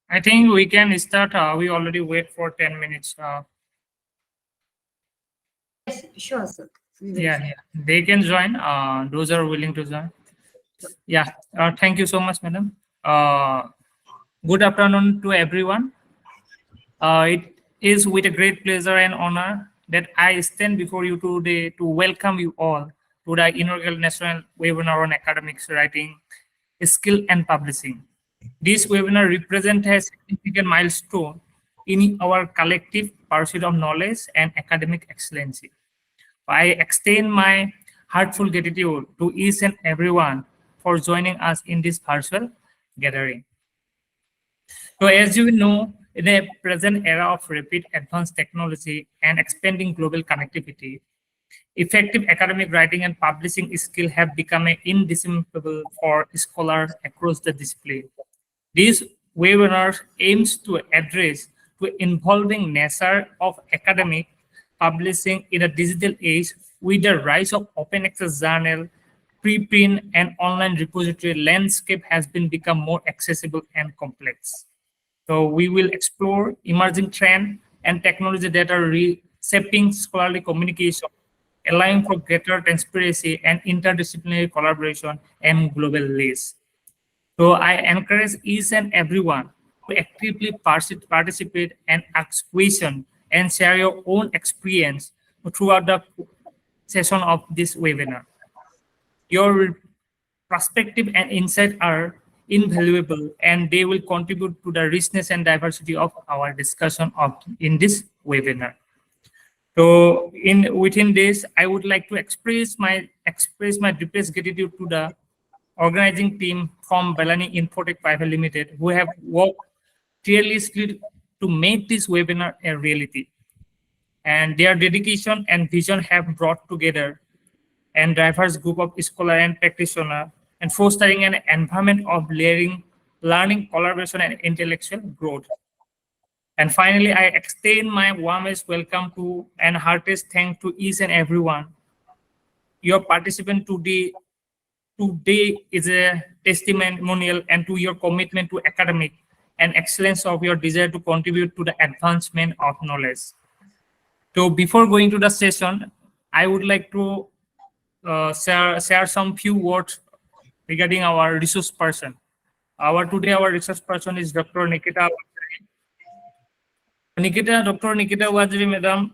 I think we can start. We already wait for 10 minutes. Yes, sure, sir. Yeah, they can join. Those are willing to join. Yeah, thank you so much, madam. Good afternoon to everyone. It is with a great pleasure and honor that I stand before you today to welcome you all to the inaugural national webinar on academics, writing, skill, and publishing. This webinar represents a significant milestone in our collective pursuit of knowledge and academic excellence. I extend my heartfelt gratitude to each and everyone for joining us in this virtual gathering. So, as you know, in the present era of rapid advanced technology and expanding global connectivity, effective academic writing and publishing skill have become indispensable for scholars across the discipline. This webinar aims to address the evolving nature of academic publishing in a digital age with the rise of open access journal, preprint, and online repository landscape has been become more accessible and complex. So we will explore emerging trends and technology that are reshaping scholarly communication, allowing for greater transparency and interdisciplinary collaboration and global reach. So I encourage each and everyone to actively participate and ask questions and share your own experience throughout the session of this webinar. Your perspective and insight are invaluable and they will contribute to the richness and diversity of our discussion in this webinar. So within this, I would like to express my deepest gratitude to the organizing team from Balani Infotech Pvt Limited who have worked tirelessly to make this webinar a reality. And their dedication and vision have brought together and diverse group of scholars and practitioners and fostering an environment of learning, collaboration, and intellectual growth. And finally, I extend my warmest welcome to and heartiest thanks to each and everyone. Your participant today is a testimonial and to your commitment to academic and excellence of your desire to contribute to the advancement of knowledge. So before going to the session, I would like to share some few words regarding our resource person. Our resource person is Dr. Nikita. Dr. Nikita Wajri, madam,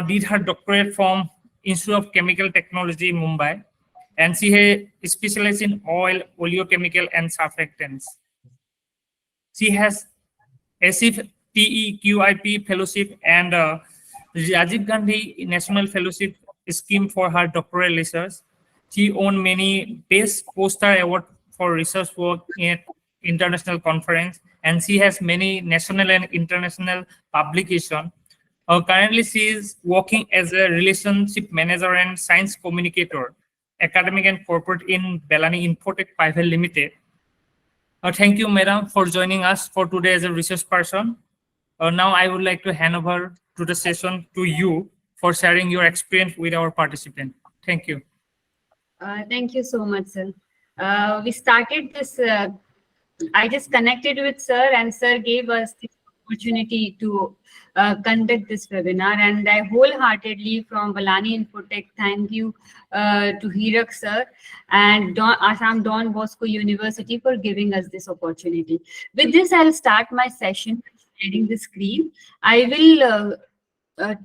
did her doctorate from Institute of Chemical Technology in Mumbai, and she has specialized in oil, oleochemical, and surfactants. She has achieved TEQIP fellowship and Rajiv Gandhi National Fellowship Scheme for her doctoral research. She won many Best Poster Award for research work in international conference, and she has many national and international publication. Currently, she is working as a relationship manager and science communicator, academic and corporate in Balani Infotech Pvt Limited. Thank you, madam, for joining us for today as a research person. Now, I would like to hand over to the session to you for sharing your experience with our participant. Thank you. Thank you so much, sir. We started this, I just connected with sir and sir gave us this opportunity to conduct this webinar, and I wholeheartedly from Balani Infotech thank you to Hirak sir and Assam Don Bosco University for giving us this opportunity. With this, I'll start my session sharing the screen. I will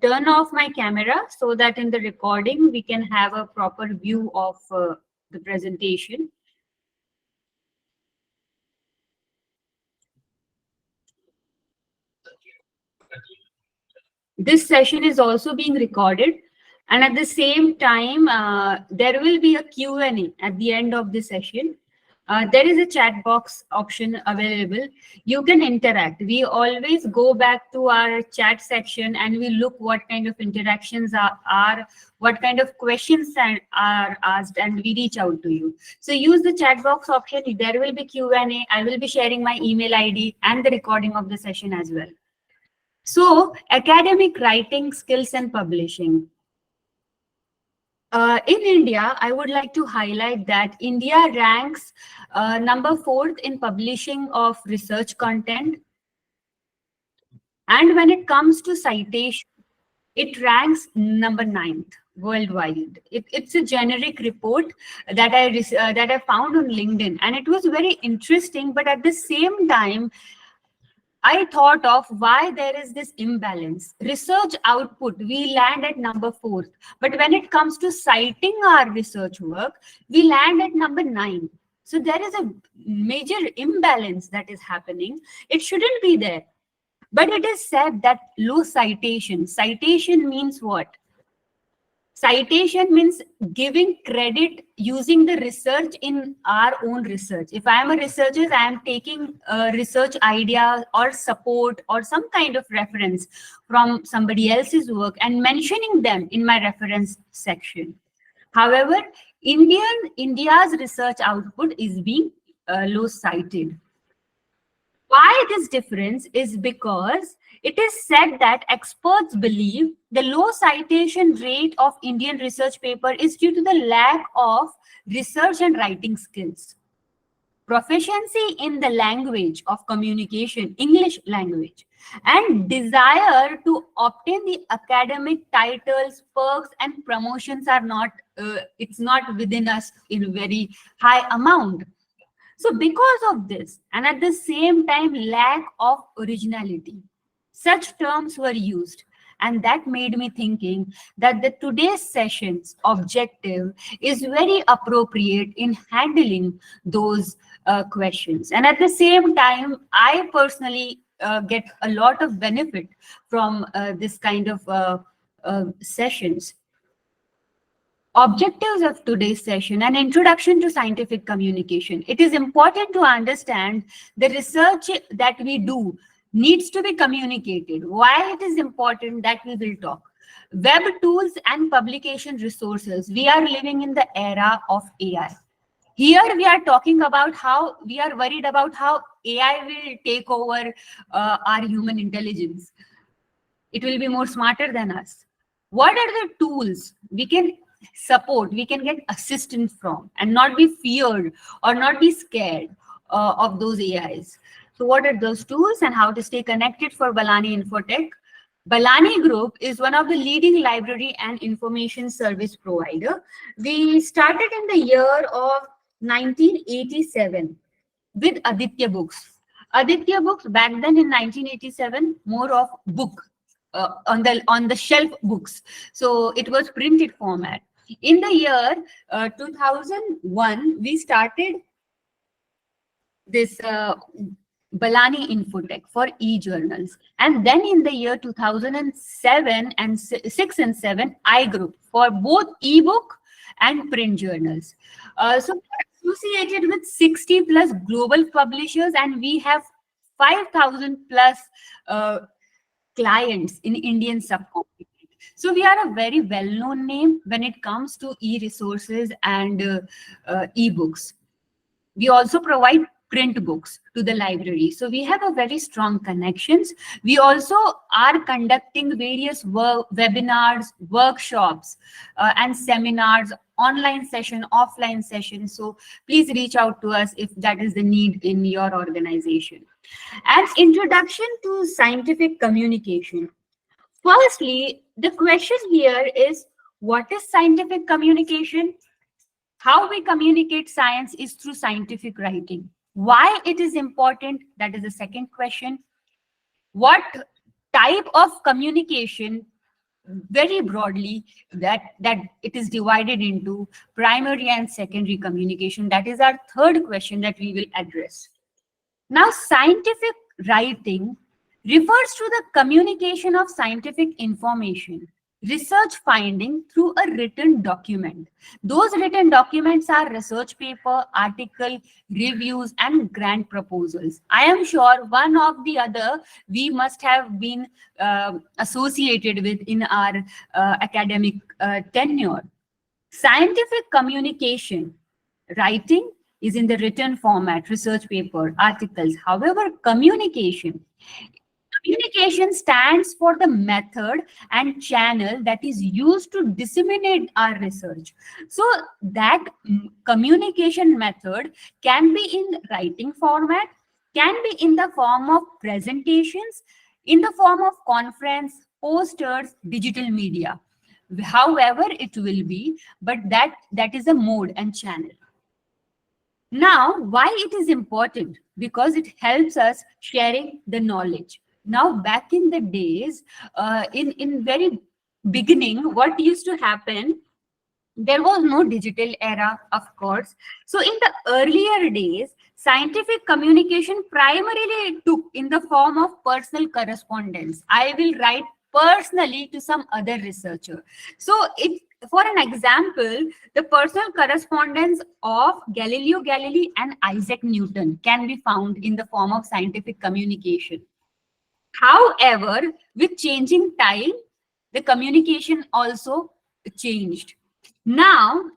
turn off my camera so that in the recording we can have a proper view of the presentation. This session is also being recorded, and at the same time there will be a Q&A at the end of the session. There is a chat box option available. You can interact. We always go back to our chat section and we look what kind of interactions are what kind of questions are asked, and we reach out to you. So use the chat box option. There will be Q&A. I will be sharing my email ID and the recording of the session as well. So academic writing skills and publishing. In India, I would like to highlight that India ranks number 4th in publishing of research content, And when it comes to citation, it ranks number 9th worldwide. It's a generic report that I found on LinkedIn, and it was very interesting. But at the same time, I thought of why there is this imbalance. Research output, we land at number 4th. But when it comes to citing our research work, we land at number 9. So there is a major imbalance that is happening. It shouldn't be there. But it is said that low citation. Citation means what? Citation means giving credit using the research in our own research. If I am a researcher, I am taking a research idea or support or some kind of reference from somebody else's work and mentioning them in my reference section. However, India's research output is being low cited. Why this difference is because it is said that experts believe the low citation rate of Indian research paper is due to the lack of research and writing skills. Proficiency in the language of communication, English language, and desire to obtain the academic titles, perks, and promotions are not, it's not within us in a very high amount. So because of this, and at the same time, lack of originality, such terms were used. And that made me thinking that the today's session's objective is very appropriate in handling those questions. And at the same time, I personally get a lot of benefit from this kind of sessions. Objectives of today's session: an introduction to scientific communication. It is important to understand the research that we do needs to be communicated. Why it is important, that we will talk. Web tools and publication resources. We are living in the era of AI. Here we are talking about how we are worried about how AI will take over our human intelligence. It will be more smarter than us. What are the tools we can support, we can get assistance from, and not be feared or not be scared of those AIs? So what are those tools and how to stay connected for Balani Infotech? Balani Group is one of the leading library and information service provider. We started in the year of 1987 with Aditya Books. Aditya Books back then in 1987, more of book, on the shelf books. So it was printed format. In the year 2001, we started this Balani Infotech for e-journals. And then in the year 2007 and 6 and 7, iGroup for both ebook and print journals. So we're associated with 60 plus global publishers, and we have 5,000 plus clients in Indian subcontinent. So we are a very well-known name when it comes to e-resources and e-books. We also provide print books to the library. So we have a very strong connections. We also are conducting various webinars, workshops, and seminars, online session, offline session. So please reach out to us if that is the need in your organization. An introduction to scientific communication. Firstly, the question here is, what is scientific communication? How we communicate science is through scientific writing. Why it is important? That is the second question. What type of communication? Very broadly, that it is divided into primary and secondary communication. That is our third question that we will address. Now, scientific writing refers to the communication of scientific information, research finding through a written document. Those written documents are research paper, article, reviews, and grant proposals. I am sure one of the other we must have been associated with in our academic tenure. Scientific communication, writing is in the written format, research paper, articles. However, communication stands for the method and channel that is used to disseminate our research. So that communication method can be in writing format, can be in the form of presentations, in the form of conference, posters, digital media, however it will be, but that is a mode and channel. Now, why it is important? Because it helps us sharing the knowledge. Now, back in the days, in very beginning, what used to happen, there was no digital era, of course. So in the earlier days, scientific communication primarily took in the form of personal correspondence. I will write personally to some other researcher. So it, for an example, the personal correspondence of Galileo Galilei and Isaac Newton can be found in the form of scientific communication. However, with changing time, the communication also changed. Now,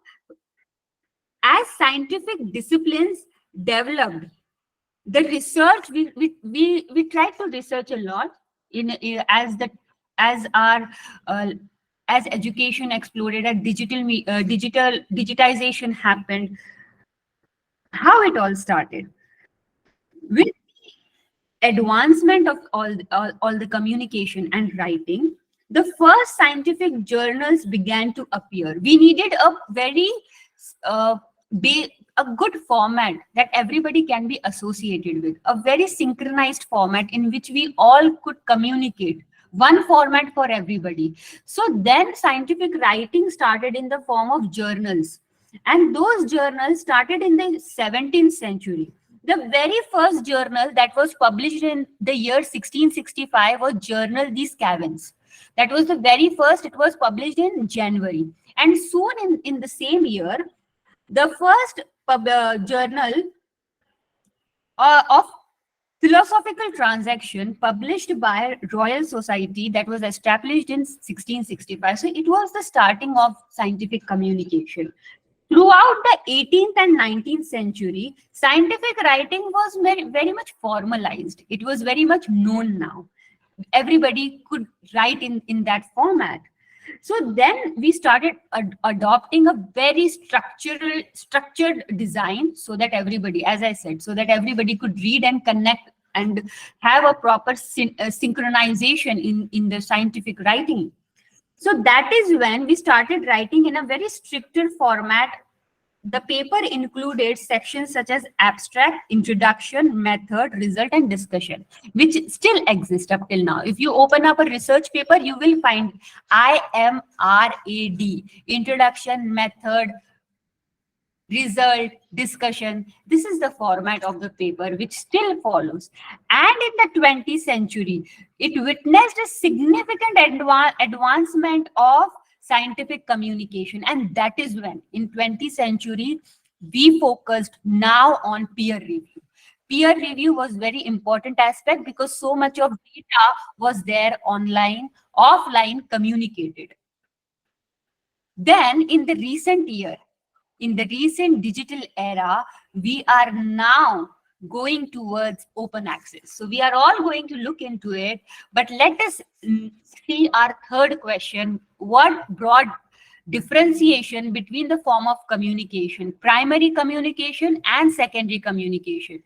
as scientific disciplines developed, the research we try to research a lot as our as education exploded, as digitization happened. How it all started with advancement of all the communication and writing, the first scientific journals began to appear. We needed a very uh, a good format that everybody can be associated with, a very synchronized format in which we all could communicate, one format for everybody. So then scientific writing started in the form of journals, and those journals started in the 17th century. The very first journal that was published in the year 1665 was Journal des Sçavans. That was the very first. It was published in January. And soon in the same year, the first journal of philosophical transaction published by Royal Society, that was established in 1665. So it was the starting of scientific communication. Throughout the 18th and 19th century, scientific writing was very much formalized. It was very much known now. Everybody could write in that format. So then we started adopting a very structured design, so that everybody, as I said, so that everybody could read and connect and have a proper synchronization in the scientific writing. So that is when we started writing in a very stricter format. The paper included sections such as abstract, introduction, method, result, and discussion, which still exist up till now. If you open up a research paper, you will find IMRAD, introduction, method, result, discussion. This is the format of the paper which still follows. And in the 20th century, it witnessed a significant advancement of scientific communication. And that is when, in 20th century, we focused now on peer review. Peer review was very important aspect because so much of data was there online, offline, communicated. Then in the recent year, in the recent digital era, we are now going towards open access. So we are all going to look into it, but let us see our third question. What brought differentiation between the form of communication, primary communication and secondary communication?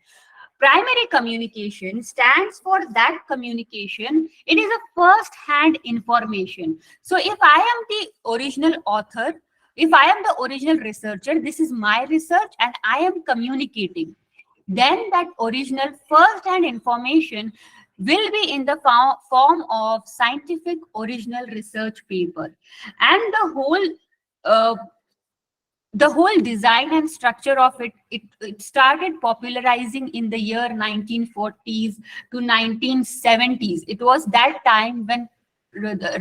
Primary communication stands for that communication. It is a first-hand information. So if I am the original author, if I am the original researcher, this is my research and I am communicating, then that original first-hand information will be in the form of scientific original research paper. And the whole design and structure of it started popularizing in the year 1940s to 1970s. It was that time when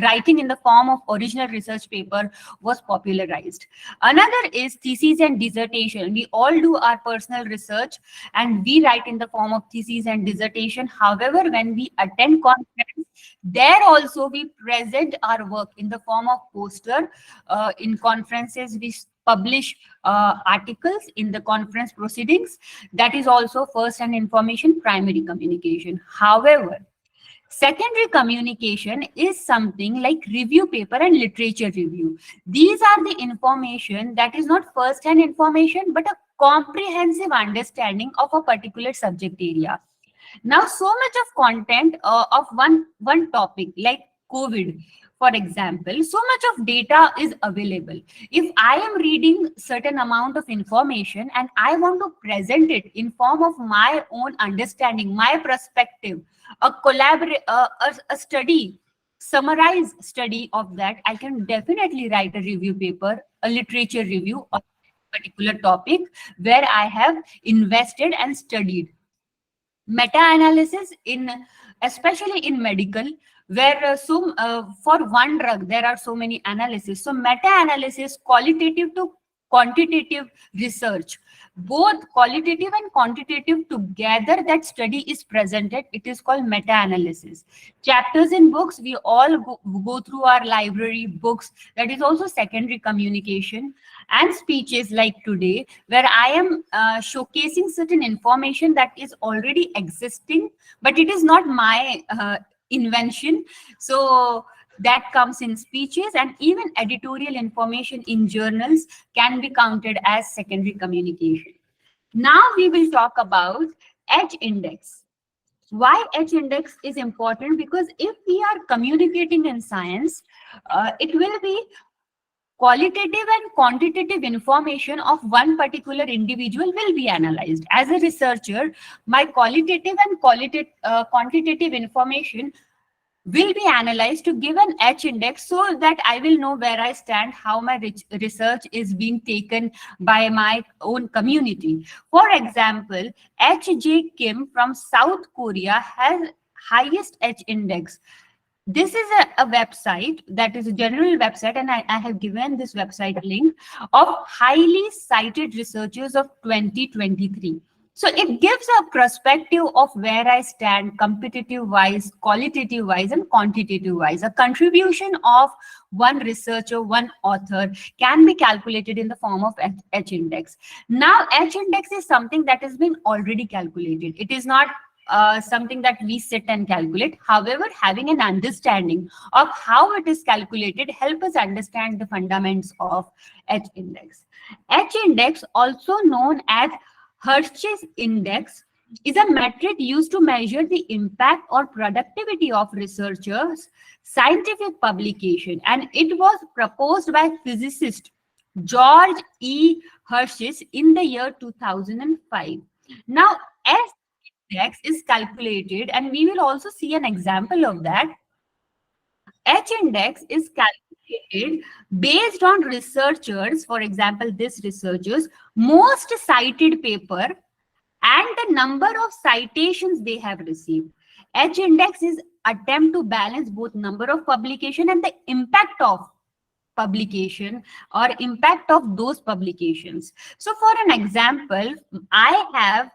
writing in the form of original research paper was popularized. Another is thesis and dissertation. We all do our personal research and we write in the form of thesis and dissertation. However, when we attend conference, there also we present our work in the form of poster. In conferences, we publish articles in the conference proceedings. That is also first-hand information, primary communication. However, secondary communication is something like review paper and literature review. These are the information that is not first-hand information, but a comprehensive understanding of a particular subject area. Now, so much of content of one topic like COVID, for example, so much of data is available. If I am reading certain amount of information and I want to present it in form of my own understanding, my perspective, a study, summarize study of that, I can definitely write a review paper, a literature review of a particular topic where I have invested and studied. Meta-analysis in, especially in medical, where for one drug there are so many analysis. So meta-analysis, qualitative to quantitative research, both qualitative and quantitative together, that study is presented, it is called meta-analysis. Chapters in books, we all go through our library books, that is also secondary communication. And speeches like today, where I am showcasing certain information that is already existing, but it is not my invention. So that comes in speeches, and even editorial information in journals can be counted as secondary communication. Now we will talk about H index. Why H index is important? Because if we are communicating in science, it will be qualitative and quantitative information of one particular individual will be analyzed. As a researcher, my qualitative and quantitative information will be analyzed to give an H index, so that I will know where I stand, how my research is being taken by my own community. For example, H.J. Kim from South Korea has highest H index. This is a website that is a general website, and I have given this website link, of highly cited researchers of 2023. So it gives a perspective of where I stand competitive wise, qualitative wise, and quantitative wise. A contribution of one researcher, one author can be calculated in the form of H index. Now, H index is something that has been already calculated. It is not something that we sit and calculate. However, having an understanding of how it is calculated help us understand the fundamentals of H index. H index, also known as Hirsch's index, is a metric used to measure the impact or productivity of researchers' scientific publication, and it was proposed by physicist George E. Hirsch in the year 2005. Now, H index is calculated, and we will also see an example of that. H index is calculated based on researchers, for example, this researchers' most cited paper and the number of citations they have received. H index is attempt to balance both number of publication and the impact of publication or impact of those publications. So for an example, I have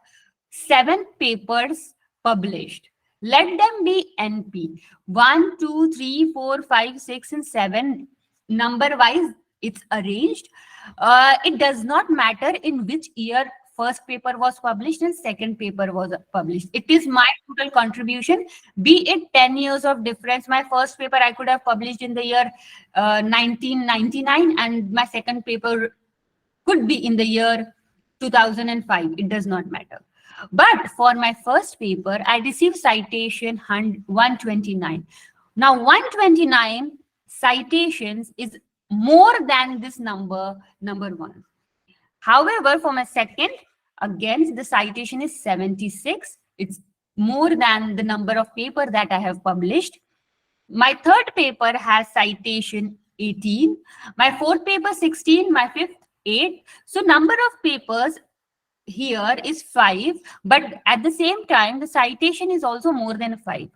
7 papers published. Let them be NP. 1, 2, 3, 4, 5, 6, and 7. Number wise, it's arranged. It does not matter in which year first paper was published and second paper was published. It is my total contribution, be it 10 years of difference. My first paper I could have published in the year 1999, and my second paper could be in the year 2005. It does not matter. But for my first paper, I received citation 129. Now, 129 citations is more than this number 1. However, for my second, again, the citation is 76. It's more than the number of paper that I have published. My third paper has citation 18. My fourth paper 16. My fifth 8. So number of papers here is 5, but at the same time the citation is also more than 5.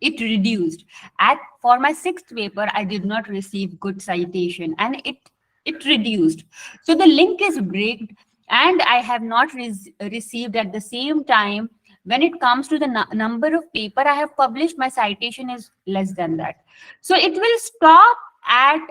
It reduced. For my sixth paper, I did not receive good citation, and it reduced. So the link is breaked, and I have not received at the same time. When it comes to the number of paper I have published, my citation is less than that. So it will stop at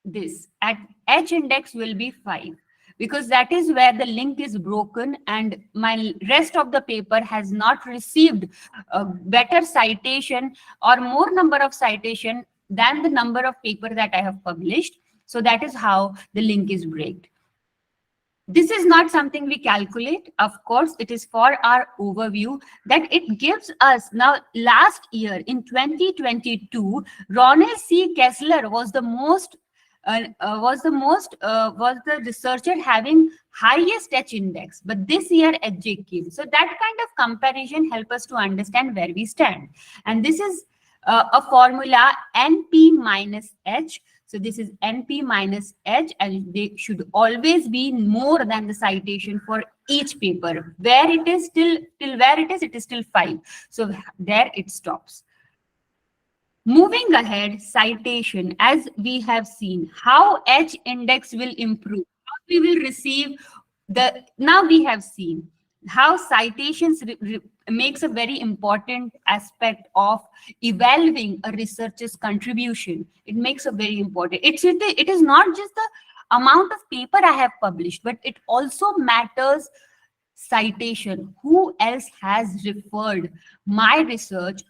this. At H index will be 5. Because that is where the link is broken and my rest of the paper has not received a better citation or more number of citation than the number of paper that I have published. So that is how the link is breaked. This is not something we calculate. Of course, it is for our overview that it gives us. Now, last year in 2022, Ronald C. Kessler was the researcher having highest H index, but this year HJ came. So that kind of comparison help us to understand where we stand. And this is a formula NP minus H. So this is NP minus H, and they should always be more than the citation for each paper. Where it is till where it is still 5. So there it stops. Moving ahead, citation, as we have seen, how H index will improve, how we will receive now we have seen how citations makes a very important aspect of evaluating a researcher's contribution. It makes a very important, it is not just the amount of paper I have published, but it also matters citation. Who else has referred my research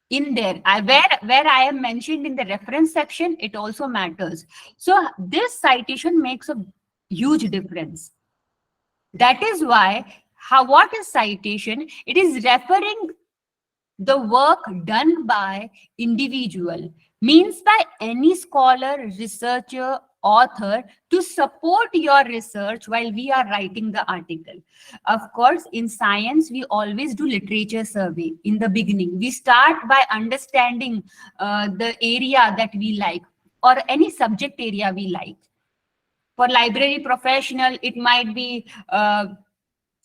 in there? Where I am mentioned in the reference section, it also matters. So this citation makes a huge difference. That is why, what is citation? It is referring the work done by individual, means by any scholar, researcher, author to support your research while we are writing the article. Of course, in science, we always do literature survey in the beginning. We start by understanding the area that we like or any subject area we like. For library professional, it might be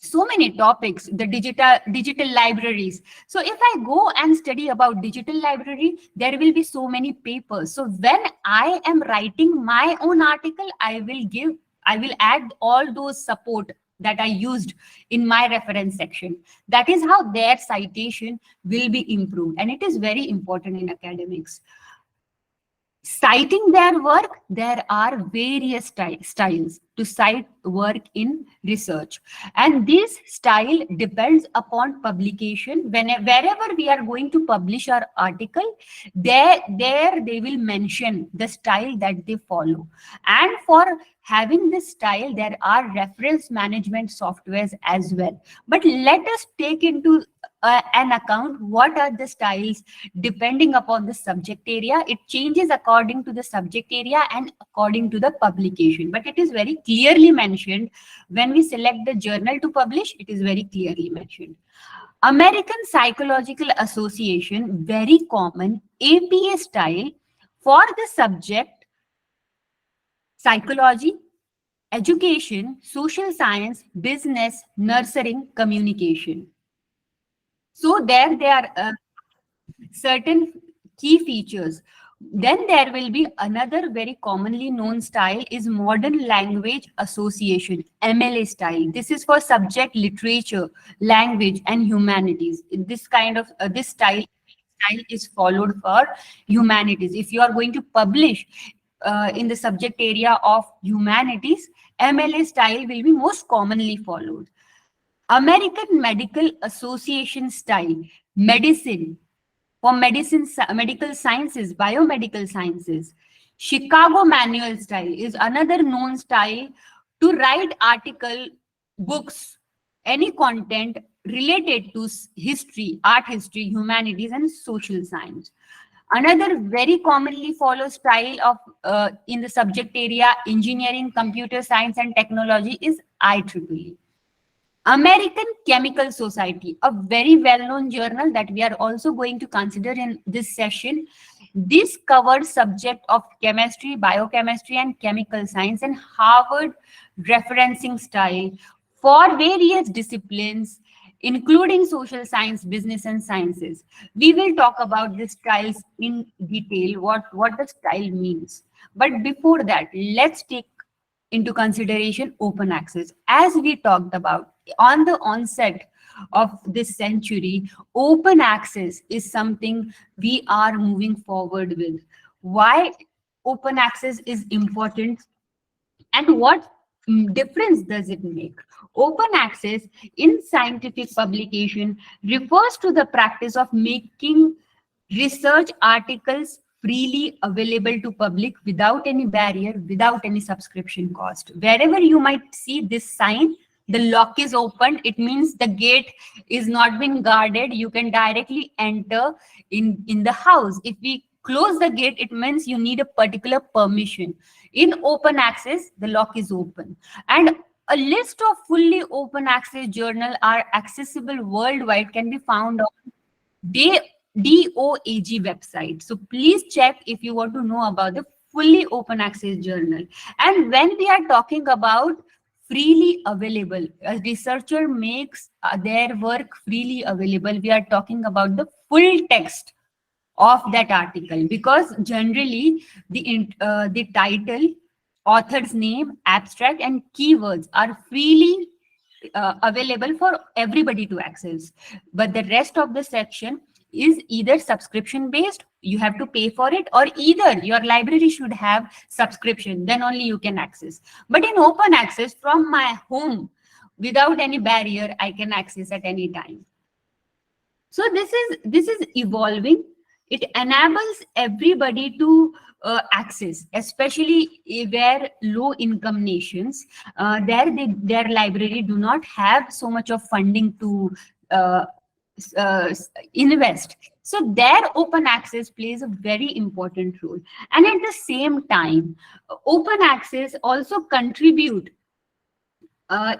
so many topics, the digital libraries. So if I go and study about digital library, there will be so many papers. So when I am writing my own article, I will add all those support that I used in my reference section. That is how their citation will be improved. And it is very important in academics. Citing their work, there are various styles to cite work in research, and this style depends upon publication. Wherever we are going to publish our article, there they will mention the style that they follow. And for having this style, there are reference management softwares as well. But let us take into an account what are the styles depending upon the subject area. It changes according to the subject area and according to the publication, but it is very clearly mentioned when we select the journal to publish. It is very clearly mentioned. American Psychological Association, very common APA style for the subject psychology, education, social science, business, nursing, communication. So there are certain key features. Then there will be another very commonly known style is Modern Language Association, MLA style. This is for subject literature, language, and humanities. This kind of this style is followed for humanities. If you are going to publish in the subject area of humanities, MLA style will be most commonly followed. American Medical Association style, medicine, for medicine, medical sciences, biomedical sciences. Chicago Manual style is another known style to write article, books, any content related to history, art history, humanities, and social science. Another very commonly followed style of in the subject area, engineering, computer science, and technology is IEEE. American Chemical Society, a very well-known journal that we are also going to consider in this session. This covers subject of chemistry, biochemistry, and chemical science, and Harvard referencing style for various disciplines, including social science, business, and sciences. We will talk about the styles in detail, what the style means. But before that, let's take into consideration open access. As we talked about on the onset of this century, open access is something we are moving forward with. Why open access is important and what difference does it make? Open access in scientific publication refers to the practice of making research articles freely available to public without any barrier, without any subscription cost. Wherever you might see this sign, the lock is opened, it means the gate is not been guarded. You can directly enter in the house. If we close the gate, it means you need a particular permission. In open access, the lock is open. And a list of fully open access journal are accessible worldwide, can be found on DOAG website. So please check if you want to know about the fully open access journal. And when we are talking about freely available, a researcher makes their work freely available, we are talking about the full text of that article, because generally the title, author's name, abstract, and keywords are freely available for everybody to access. But the rest of the section is either subscription based, you have to pay for it, or either your library should have subscription, then only you can access. But in open access, from my home, without any barrier, I can access at any time. So this is evolving. It enables everybody to access, especially where low income nations, their library do not have so much of funding to invest. So their open access plays a very important role. And at the same time, open access also contribute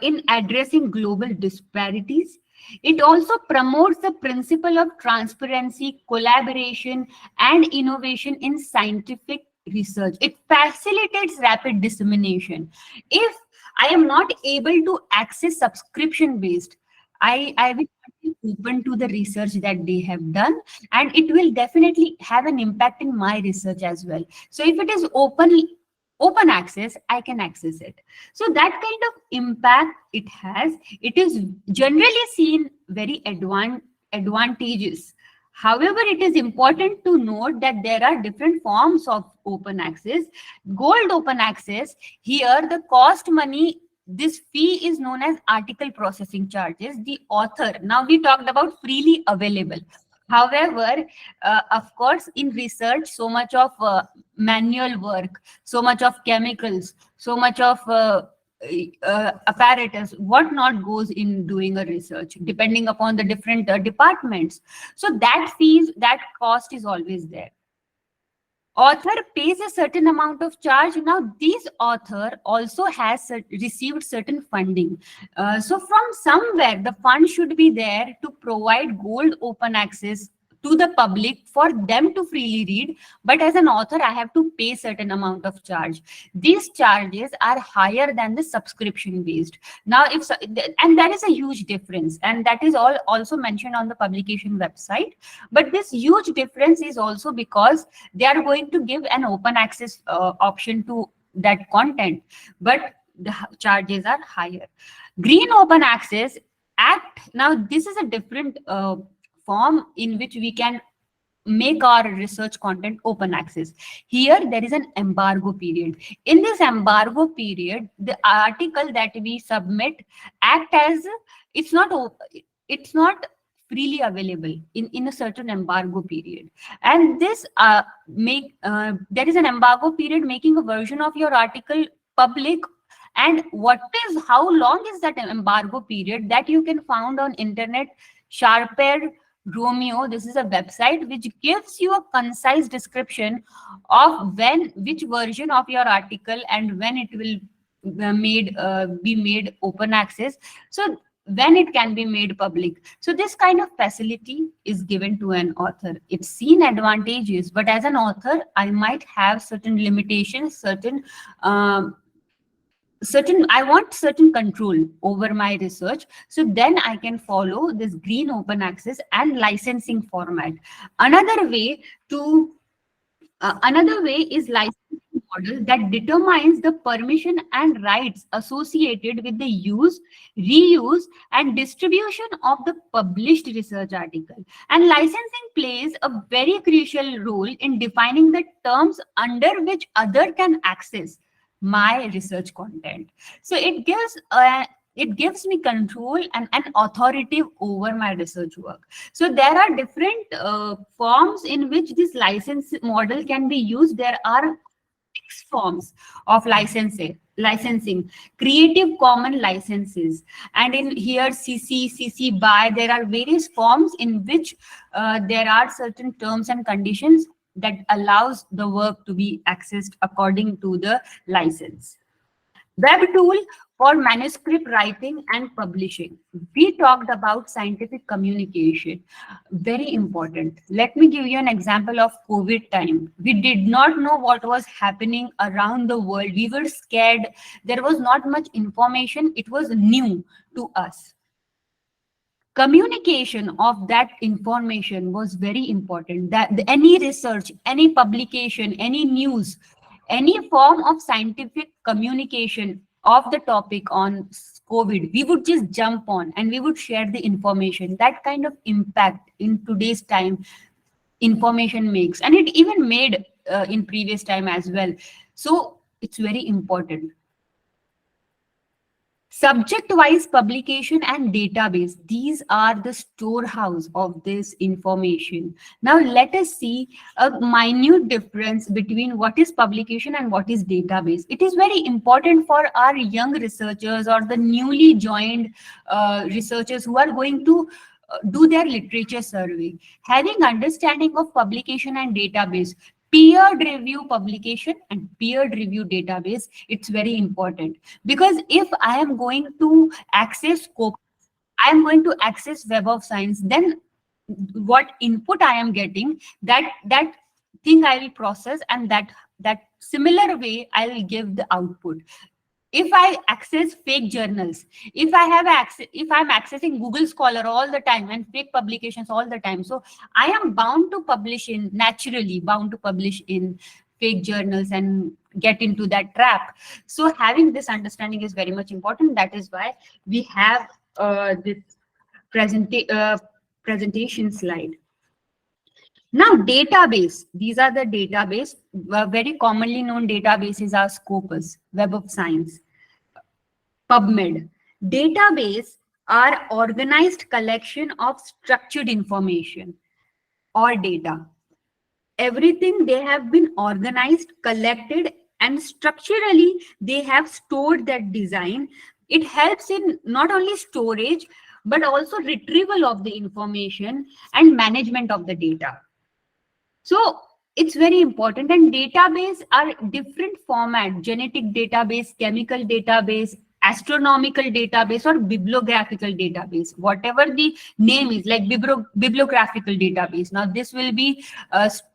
in addressing global disparities. It also promotes the principle of transparency, collaboration, and innovation in scientific research. It facilitates rapid dissemination. If I am not able to access subscription based, I will be open to the research that they have done, and it will definitely have an impact in my research as well. So if it is open access, I can access it. So that kind of impact it has, it is generally seen very advantageous. However, it is important to note that there are different forms of open access. Gold open access, here the cost money, this fee is known as article processing charges. The author, now we talked about freely available. However, of course, in research, so much of manual work, so much of chemicals, so much of apparatus, what not goes in doing a research, depending upon the different departments. So that cost is always there. Author pays a certain amount of charge. Now, this author also has received certain funding. So from somewhere, the fund should be there to provide gold open access to the public for them to freely read. But as an author, I have to pay certain amount of charge. These charges are higher than the subscription based. Now, and that is a huge difference. And that is also mentioned on the publication website. But this huge difference is also because they are going to give an open access option to that content, but the charges are higher. Green open access act. Now, this is a different form in which we can make our research content open access. Here, there is an embargo period. In this embargo period, the article that we submit act as, it's not freely available in a certain embargo period. And this there is an embargo period making a version of your article public. And how long is that embargo period? That you can find on internet. Sharper Romeo, this is a website which gives you a concise description of which version of your article and when it will be made open access. So when it can be made public. So this kind of facility is given to an author. It's seen advantages, but as an author, I might have certain limitations, I want certain control over my research. So then I can follow this green open access and licensing format. Another way is licensing model that determines the permission and rights associated with the use, reuse, and distribution of the published research article. And licensing plays a very crucial role in defining the terms under which other can access my research content. So it gives it gives me control and an authority over my research work. So there are different forms in which this license model can be used. There are six forms of licensing, Creative Commons licenses, and in here CC BY, there are various forms in which there are certain terms and conditions that allows the work to be accessed according to the license. Web tool for manuscript writing and publishing. We talked about scientific communication. Very important. Let me give you an example of COVID time. We did not know what was happening around the world. We were scared. There was not much information. It was new to us. Communication of that information was very important. That any research, any publication, any news, any form of scientific communication of the topic on COVID, we would just jump on and we would share the information. That kind of impact in today's time information makes, and it even made in previous time as well. So it's very important. Subject-wise publication and database. These are the storehouse of this information. Now let us see a minute difference between what is publication and what is database. It is very important for our young researchers or the newly joined researchers who are going to do their literature survey. Having understanding of publication and database, peer review publication and peer review database, it's very important, because if I am going to access Scopus, I am going to access Web of Science, then what input I am getting, that thing I will process, and that similar way I will give the output. If I access fake journals, if I'm accessing Google Scholar all the time and fake publications all the time, so I am naturally bound to publish in fake journals and get into that trap. So having this understanding is very much important. That is why we have this presentation slide. Now, database. These are the database. Very commonly known databases are Scopus, Web of Science, PubMed. Database are organized collection of structured information or data. Everything they have been organized, collected, and structurally they have stored that design. It helps in not only storage, but also retrieval of the information and management of the data. So it's very important. And database are different format: genetic database, chemical database, astronomical database, or bibliographical database, whatever the name is, like bibliographical database. Now this will be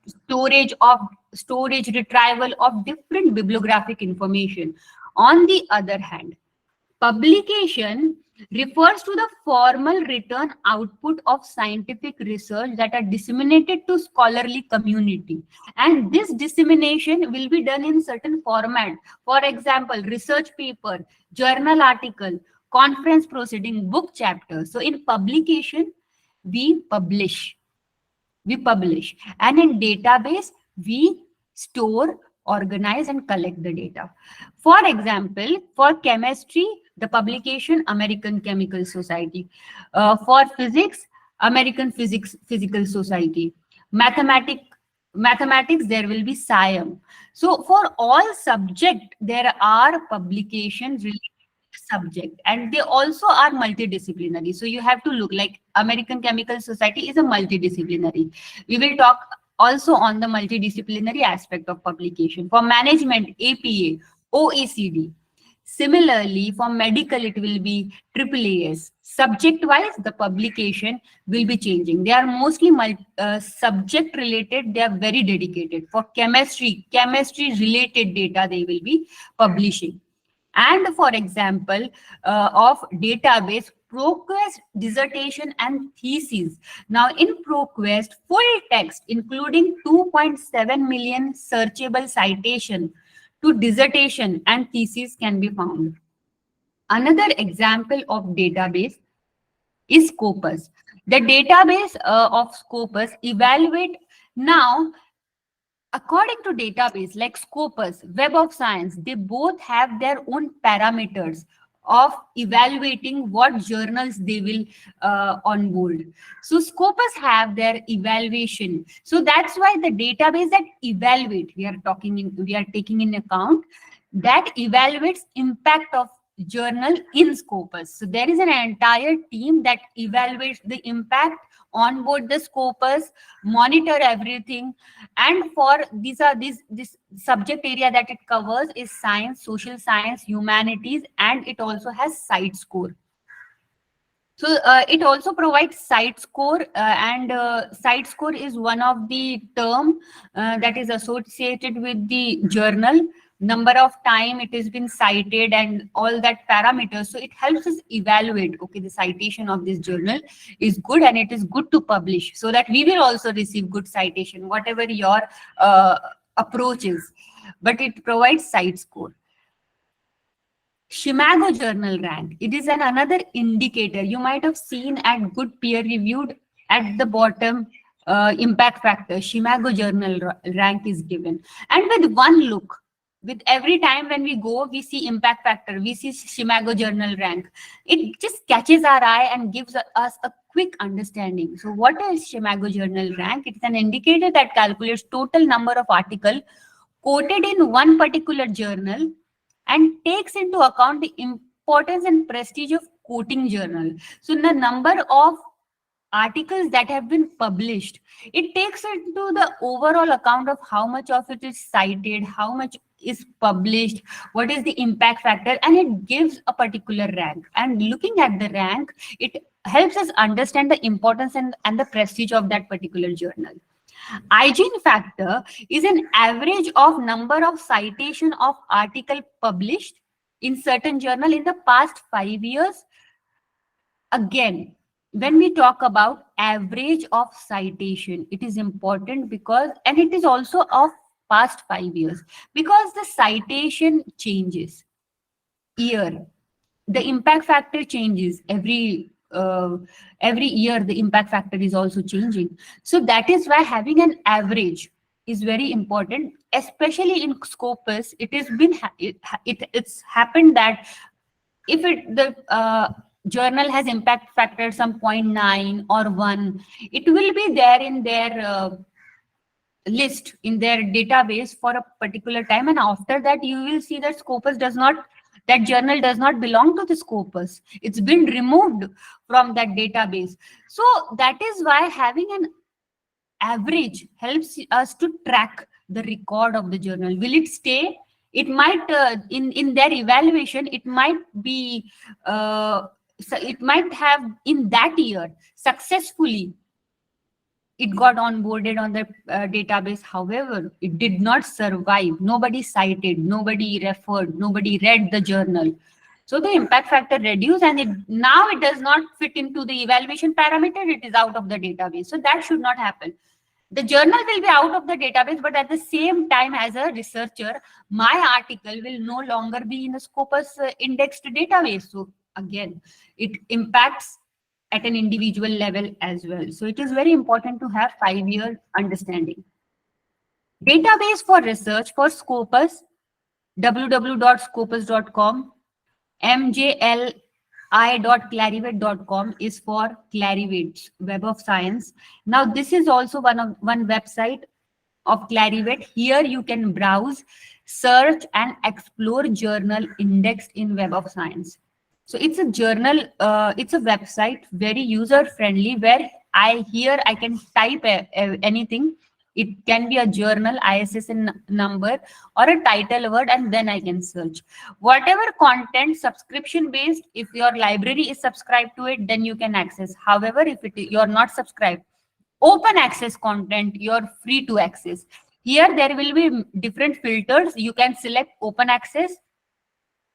storage retrieval of different bibliographic information. On the other hand, publication refers to the formal written output of scientific research that are disseminated to scholarly community, and this dissemination will be done in certain format. For example, research paper, journal article, conference proceeding, book chapter. So in publication we publish, and in database we store, organize, and collect the data. For example, for chemistry, the publication American Chemical Society. For physics, American Physical Society. Mathematics, there will be SciAm. So for all subject, there are publications related to subject, and they also are multidisciplinary. So you have to look, like American Chemical Society is a multidisciplinary. We will talk also on the multidisciplinary aspect of publication. For management, APA, OECD. Similarly, for medical, it will be AAAS. Subject-wise, the publication will be changing. They are mostly subject-related. They are very dedicated. For chemistry-related data, they will be publishing. And for example, of database, ProQuest, dissertation, and thesis. Now, in ProQuest, full text, including 2.7 million searchable citation to dissertation and thesis, can be found. Another example of database is Scopus. The database of Scopus evaluate now, according to database like Scopus, Web of Science, they both have their own parameters of evaluating what journals they will onboard. So Scopus have their evaluation. So that's why the database that evaluate, we are taking in account that evaluates impact of journal in Scopus. So there is an entire team that evaluates the impact, onboard the Scopus, monitor everything. And for this subject area that it covers is science, social science, humanities, and it also has site score. So it also provides site score, and site score is one of the term that is associated with the journal, number of time it has been cited and all that parameters. So it helps us evaluate, okay, the citation of this journal is good and it is good to publish, so that we will also receive good citation, whatever your approach is. But it provides site score. Shimago journal rank. It is another indicator. You might have seen at good peer reviewed at the bottom impact factor. Shimago journal rank is given. And with one look, with every time when we go, we see impact factor, we see Shimago journal rank. It just catches our eye and gives us a quick understanding. So what is Shimago journal rank? It's an indicator that calculates total number of articles quoted in one particular journal and takes into account the importance and prestige of quoting journal. So the number of articles that have been published, it takes into the overall account of how much of it is cited, how much is published, what is the impact factor, and it gives a particular rank. And looking at the rank, it helps us understand the importance and the prestige of that particular journal. Hygiene factor is an average of number of citation of article published in certain journal in the past 5 years. Again, when we talk about average of citation, it is important because, and it is also of past 5 years, because the citation changes year. The impact factor changes every year. The impact factor is also changing. So that is why having an average is very important, especially in Scopus. It has been it's happened that if the journal has impact factor some 0.9 or 1, it will be there in their list, in their database for a particular time, and after that you will see that Scopus does not, that journal does not belong to the Scopus. It's been removed from that database. So that is why having an average helps us to track the record of the journal. Will it stay? It might, in their evaluation, it might be, so it might have in that year successfully it got onboarded on the database. However, it did not survive. Nobody cited, nobody referred, nobody read the journal. So the impact factor reduced, and now it does not fit into the evaluation parameter. It is out of the database. So that should not happen. The journal will be out of the database, but at the same time, as a researcher, my article will no longer be in a Scopus indexed database. So again, it impacts at an individual level as well. So it is very important to have 5-year understanding. Database for research for Scopus, www.scopus.com, mjli.clarivate.com is for Clarivate's Web of Science. Now this is also one website of Clarivate. Here you can browse, search and explore journal indexed in Web of Science. So it's a journal, it's a website, very user friendly, where I can type anything. It can be a journal, ISSN number, or a title word, and then I can search. Whatever content, subscription based, if your library is subscribed to it, then you can access. However, if you're not subscribed, open access content, you're free to access. Here there will be different filters. You can select open access,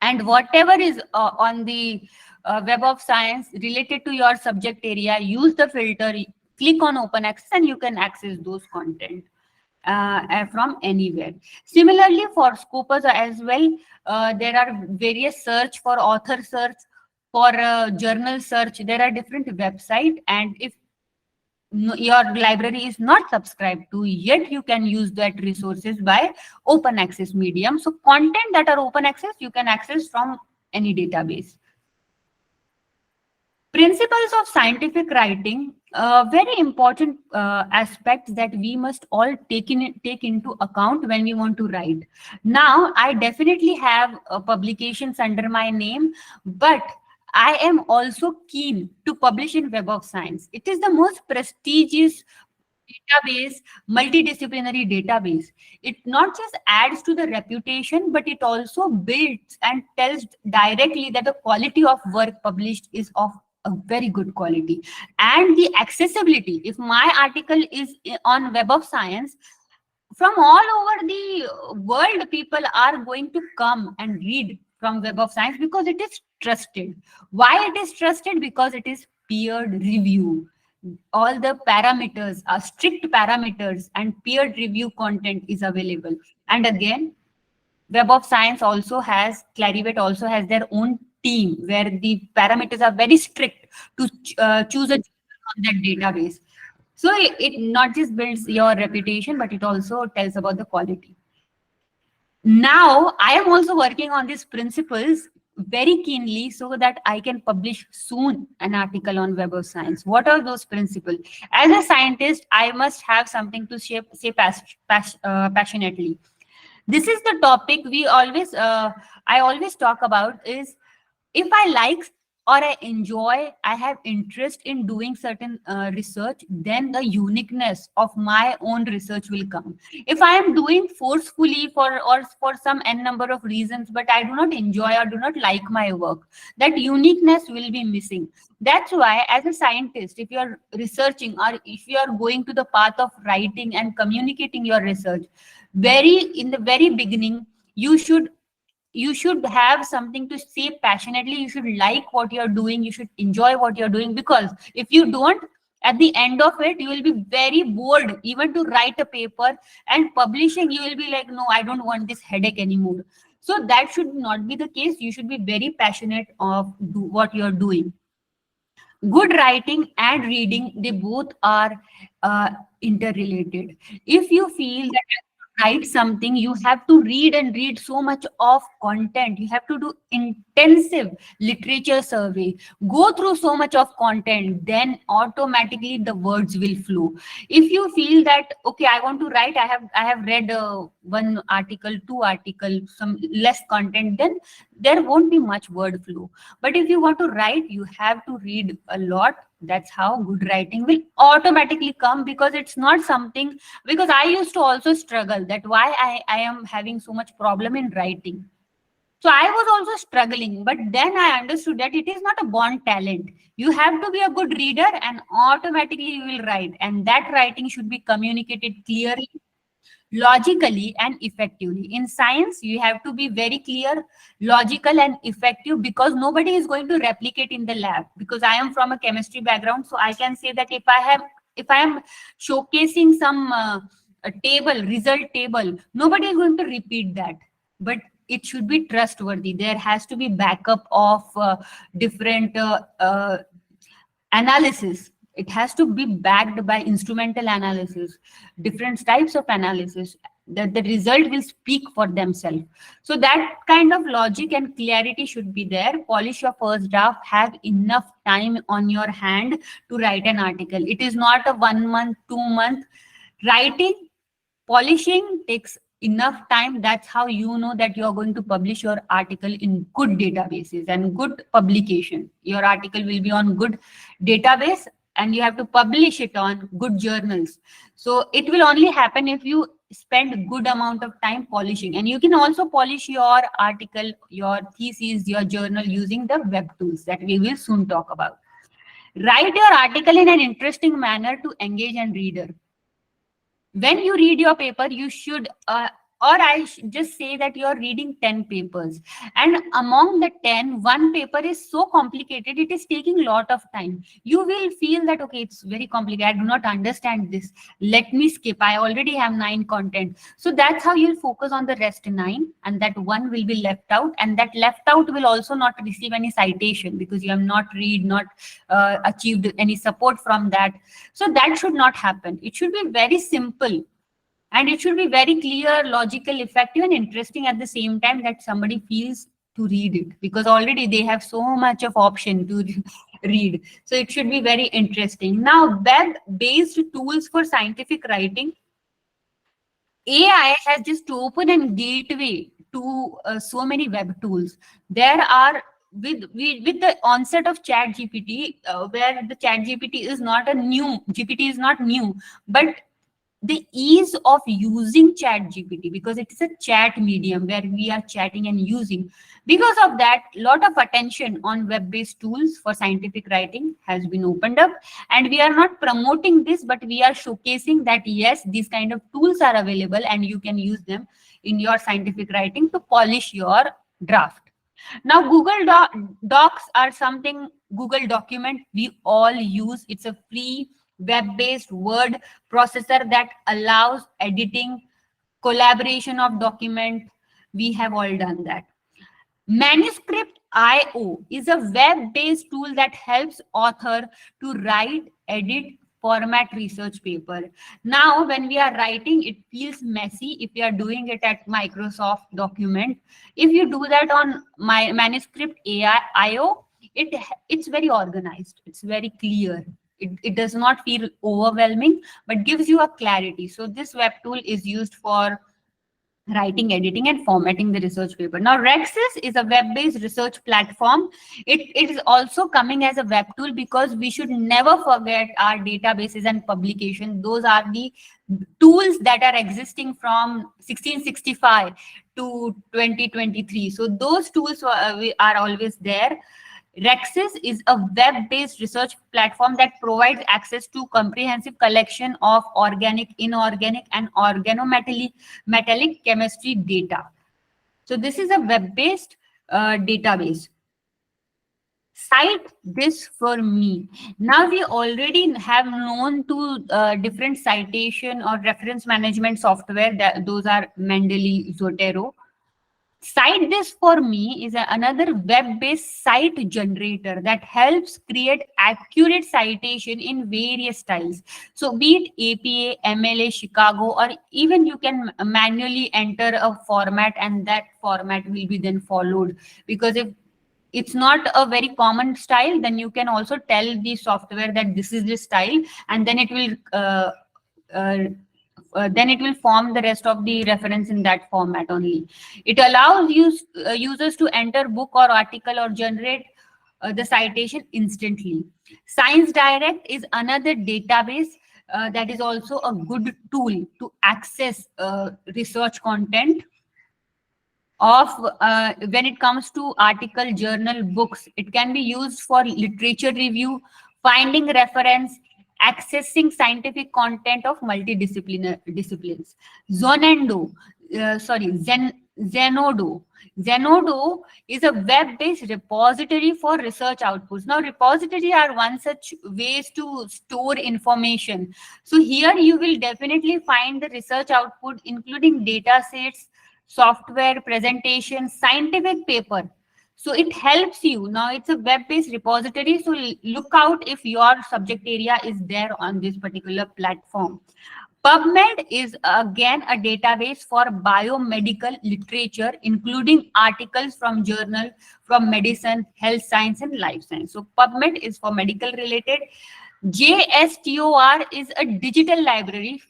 and whatever is on the Web of Science related to your subject area, use the filter, click on open access, and you can access those content from anywhere. Similarly, for Scopus as well, there are various search for author search, for journal search. There are different websites, and if your library is not subscribed to yet, you can use that resources by open access medium. So content that are open access, you can access from any database. Principles of scientific writing, very important aspects that we must all take into account when we want to write. Now, I definitely have publications under my name, but I am also keen to publish in Web of Science. It is the most prestigious database, multidisciplinary database. It not just adds to the reputation, but it also builds and tells directly that the quality of work published is of a very good quality. And the accessibility, if my article is on Web of Science, from all over the world, people are going to come and read from Web of Science because it is trusted. Why it is trusted? Because it is peer review. All the parameters are strict parameters, and peer review content is available. And again, Web of Science also has, Clarivate also has their own team where the parameters are very strict to choose a journal on that database. So it not just builds your reputation, but it also tells about the quality. Now, I am also working on these principles very keenly so that I can publish soon an article on Web of Science. What are those principles? As a scientist, I must have something to say passionately. This is the topic I always talk about is, if I like or I enjoy, I have interest in doing certain research, then the uniqueness of my own research will come. If I am doing forcefully for some n number of reasons, but I do not enjoy or do not like my work, that uniqueness will be missing. That's why, as a scientist, if you are researching or if you are going to the path of writing and communicating your research, in the very beginning, you should have something to say passionately. You should like what you're doing. You should enjoy what you're doing, because if you don't, at the end of it, you will be very bored even to write a paper, and publishing, you will be like, no, I don't want this headache anymore. So that should not be the case. You should be very passionate of what you're doing. Good writing and reading, they both are interrelated. If you feel that write something, you have to read and read so much of content. You have to do intensive literature survey, go through so much of content, then automatically the words will flow. If you feel that, okay, I want to write, I have read one article, two articles, some less content, then there won't be much word flow. But if you want to write, you have to read a lot. That's how good writing will automatically come, because it's not something, because I used to also struggle that why I am having so much problem in writing. So I was also struggling, but then I understood that it is not a born talent. You have to be a good reader and automatically you will write. And that writing should be communicated clearly, logically and effectively. In science, you have to be very clear, logical and effective, because nobody is going to replicate in the lab. Because I am from a chemistry background, so I can say that if I am showcasing some a result table, nobody is going to repeat that. But it should be trustworthy. There has to be backup of different analysis. It has to be backed by instrumental analysis, different types of analysis, that the result will speak for themselves. So that kind of logic and clarity should be there. Polish your first draft, have enough time on your hand to write an article. It is not a 1 month, 2 month. Writing, polishing takes enough time. That's how you know that you're going to publish your article in good databases and good publication. Your article will be on good database, and you have to publish it on good journals. So it will only happen if you spend good amount of time polishing. And you can also polish your article, your thesis, your journal using the web tools that we will soon talk about. Write your article in an interesting manner to engage a reader. When you read your paper, you should or I just say that you're reading 10 papers, and among the 10, one paper is so complicated, it is taking a lot of time. You will feel that, okay, it's very complicated, I do not understand this, let me skip, I already have 9 content. So that's how you'll focus on the rest 9, and that one will be left out, and that left out will also not receive any citation because you have not achieved any support from that. So that should not happen. It should be very simple. And it should be very clear, logical, effective, and interesting at the same time, that somebody feels to read it, because already they have so much of option to read. So it should be very interesting. Now, web-based tools for scientific writing. AI has just opened a gateway to so many web tools. There are with the onset of Chat GPT, where the Chat GPT is not a new GPT is not new, but the ease of using Chat GPT, because it is a chat medium where we are chatting and using. Because of that, lot of attention on web-based tools for scientific writing has been opened up, and we are not promoting this, but we are showcasing that yes, these kind of tools are available and you can use them in your scientific writing to polish your draft. Now, Docs are something, Google Document we all use. It's a free web-based word processor that allows editing, collaboration of document. We have all done that. Manuscript IO is a web-based tool that helps author to write, edit, format research paper. Now, when we are writing, it feels messy if we are doing it at Microsoft Document. If you do that on my Manuscript IO, it's very organized. It's very clear. It does not feel overwhelming, but gives you a clarity. So this web tool is used for writing, editing, and formatting the research paper. Now, Rexis is a web-based research platform. It is also coming as a web tool, because we should never forget our databases and publication. Those are the tools that are existing from 1665 to 2023. So those tools are always there. Rexis is a web-based research platform that provides access to comprehensive collection of organic, inorganic, and organometallic chemistry data. So this is a web-based database. Cite this for me. Now we already have known to different citation or reference management software. Those are Mendeley, Zotero. Cite this for me is another web-based cite generator that helps create accurate citation in various styles. So be it APA, MLA, Chicago, or even you can manually enter a format and that format will be then followed. Because if it's not a very common style, then you can also tell the software that this is the style, and then it will form the rest of the reference in that format only. It allows users to enter book or article or generate the citation instantly. Science Direct is another database that is also a good tool to access research content of when it comes to article, journal, books. It can be used for literature review, finding reference, accessing scientific content of multidisciplinary disciplines. Zenodo is a web-based repository for research outputs. Now, repository are one such ways to store information. So here you will definitely find the research output, including data sets, software, presentation, scientific paper. So it helps you. Now it's a web-based repository. So look out if your subject area is there on this particular platform. PubMed is again a database for biomedical literature, including articles from journal, from medicine, health science, and life science. So PubMed is for medical related. JSTOR is a digital library.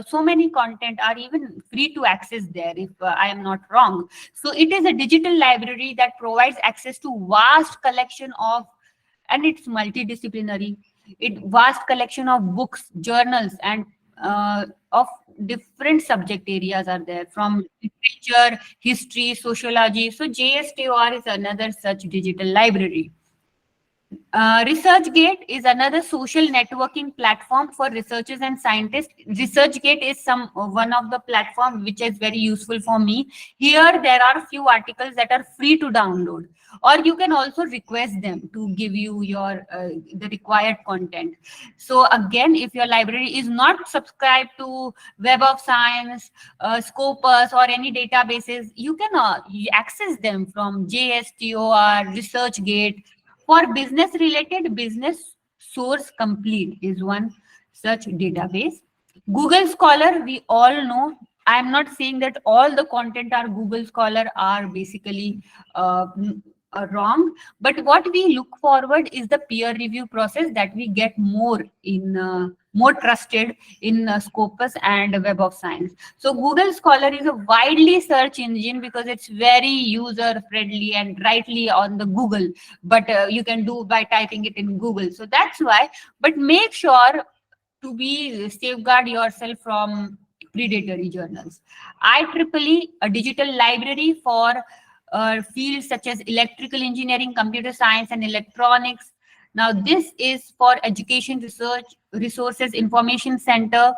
So many content are even free to access there, if I am not wrong. So it is a digital library that provides access to vast collection of, and it's multidisciplinary, vast collection of books, journals, and of different subject areas are there, from literature, history, sociology. So JSTOR is another such digital library. ResearchGate is another social networking platform for researchers and scientists. ResearchGate is one of the platform which is very useful for me. Here there are a few articles that are free to download, or you can also request them to give you your the required content. So again, if your library is not subscribed to Web of Science, Scopus, or any databases, you can access them from JSTOR, ResearchGate. For business related, Business Source Complete is one such database. Google Scholar, we all know, I'm not saying that all the content are Google Scholar are basically wrong, but what we look forward is the peer review process, that we get more trusted in Scopus and Web of Science. So Google Scholar is a widely search engine because it's very user friendly and rightly on the Google, but you can do by typing it in Google. So that's why, but make sure to be safeguard yourself from predatory journals. IEEE, a digital library for fields such as electrical engineering, computer science, and electronics. Now, this is for education research resources information center,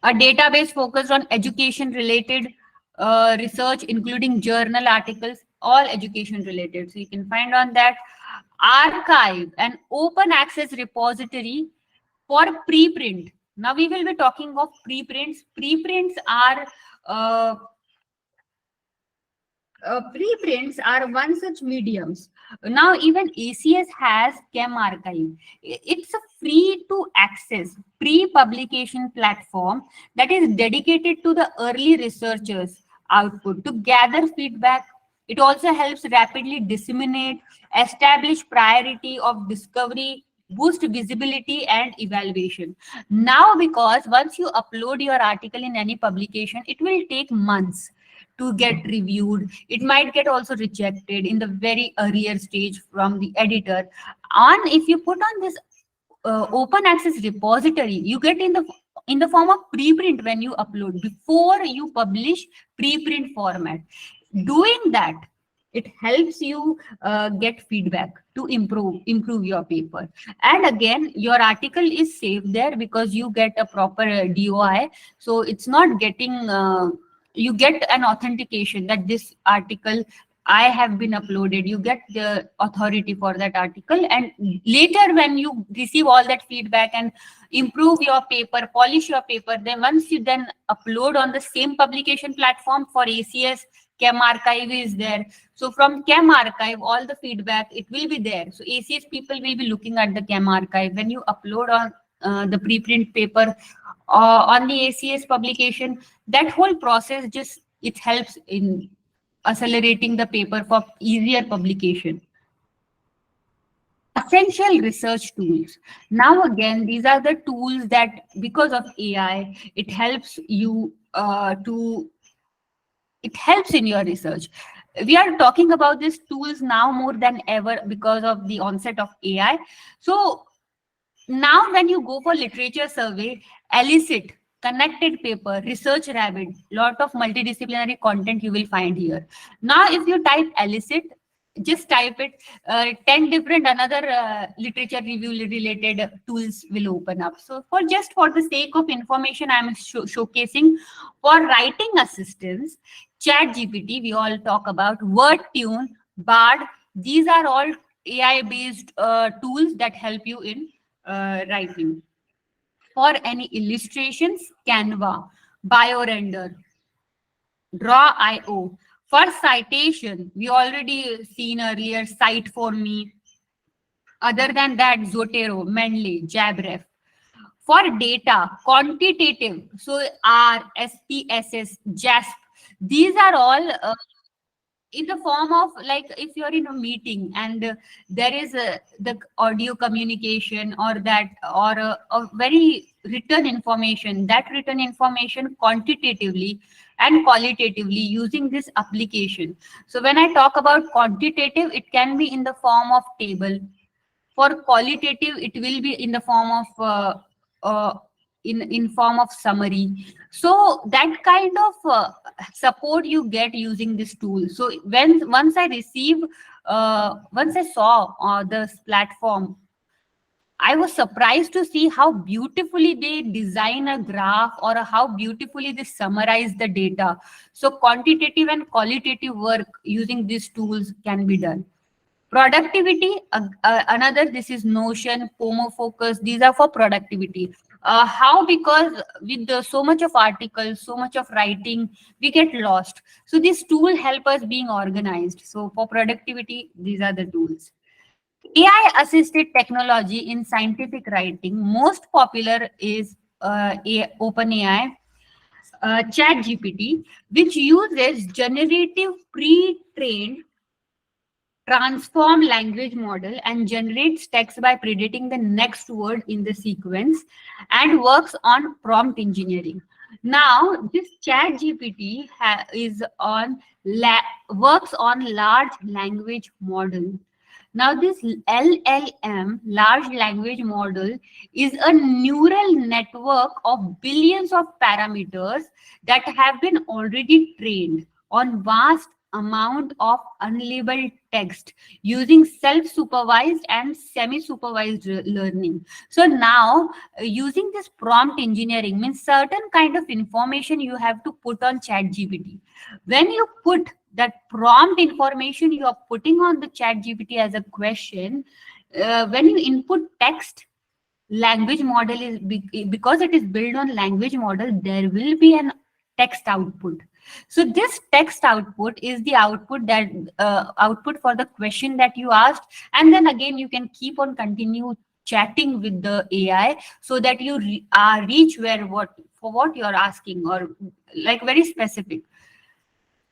a database focused on education related research, including journal articles, all education related. So you can find on that. Archive, an open access repository for preprint. Now we will be talking of preprints. Uh, Preprints are one such mediums. Now even ACS has Chem Archive. It's a free to access pre-publication platform that is dedicated to the early researchers output to gather feedback. It also helps rapidly disseminate, establish priority of discovery, boost visibility and evaluation. Now, because once you upload your article in any publication, it will take months to get reviewed. It might get also rejected in the very earlier stage from the editor. And if you put on this open access repository, you get in the form of preprint when you upload, before you publish preprint format. Doing that, it helps you get feedback to improve your paper. And again, your article is saved there because you get a proper DOI. So it's not getting you get an authentication that this article I have been uploaded. You get the authority for that article, and later when you receive all that feedback and improve your paper, polish your paper, then once you then upload on the same publication platform for ACS, Chem Archive is there. So from Chem Archive, all the feedback, it will be there. So ACS people will be looking at the Chem Archive. When you upload on the preprint paper on the ACS publication, that whole process just, it helps in accelerating the paper for easier publication. Essential research tools. Now again, these are the tools that because of AI, it helps you it helps in your research. We are talking about these tools now more than ever because of the onset of AI. So now when you go for literature survey, elicit, connected paper, research rabbit, lot of multidisciplinary content you will find here. Now if you type elicit, just type it, 10 different another literature review related tools will open up. So for just for the sake of information, I'm showcasing for writing assistance, Chat GPT, we all talk about, WordTune, Bard. These are all AI based tools that help you in writing. For any illustrations, Canva, BioRender, Draw.io. For citation, we already seen earlier, Cite for Me. Other than that, Zotero, Mendeley, JabRef. For data, quantitative, so R, SPSS, JASP. These are all in the form of, like, if you're in a meeting and there is the audio communication or that, or a very written information, that written information quantitatively and qualitatively using this application. So when I talk about quantitative, it can be in the form of table. For qualitative, it will be in the form of in form of summary. So that kind of support you get using this tool. So once I saw this platform, I was surprised to see how beautifully they design a graph, or how beautifully they summarize the data. So quantitative and qualitative work using these tools can be done. Productivity, another, this is Notion, Pomo Focus. These are for productivity. How? Because with so much of articles, so much of writing, we get lost. So this tool help us being organized. So for productivity, these are the tools. AI assisted technology in scientific writing. Most popular is OpenAI. ChatGPT, which uses generative pre-trained transform language model and generates text by predicting the next word in the sequence and works on prompt engineering. Now, this chat GPT is on works on large language model. Now, this LLM, large language model, is a neural network of billions of parameters that have been already trained on vast amount of unlabeled text using self-supervised and semi-supervised learning. So now using this prompt engineering means certain kind of information you have to put on chat GPT. When you put that prompt information you are putting on the chat GPT as a question, when you input text, language model is because it is built on language model, there will be an text output. So this text output is the output that output for the question that you asked, and then again you can keep on continue chatting with the AI so that you reach where what you're asking, or like very specific.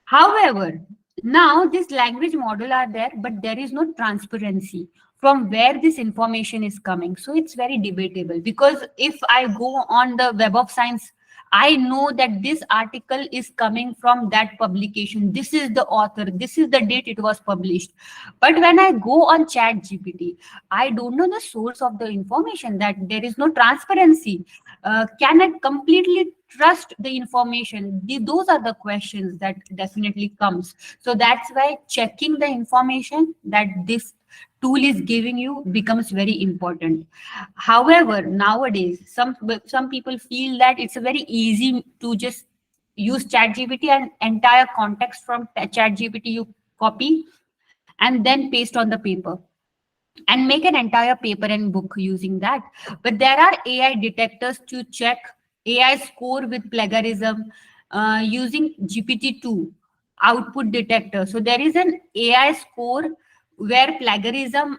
However, now this language model are there, but there is no transparency from where this information is coming. So it's very debatable, because if I go on the Web of Science, I know that this article is coming from that publication. This is the author. This is the date it was published. But when I go on Chat GPT, I don't know the source of the information, that there is no transparency. Can I completely trust the information? Those are the questions that definitely comes. So that's why checking the information that this tool is giving you becomes very important. However, nowadays some people feel that it's very easy to just use ChatGPT and entire context from ChatGPT you copy and then paste on the paper and make an entire paper and book using that. But there are AI detectors to check AI score with plagiarism using GPT-2 output detector. So there is an AI score where plagiarism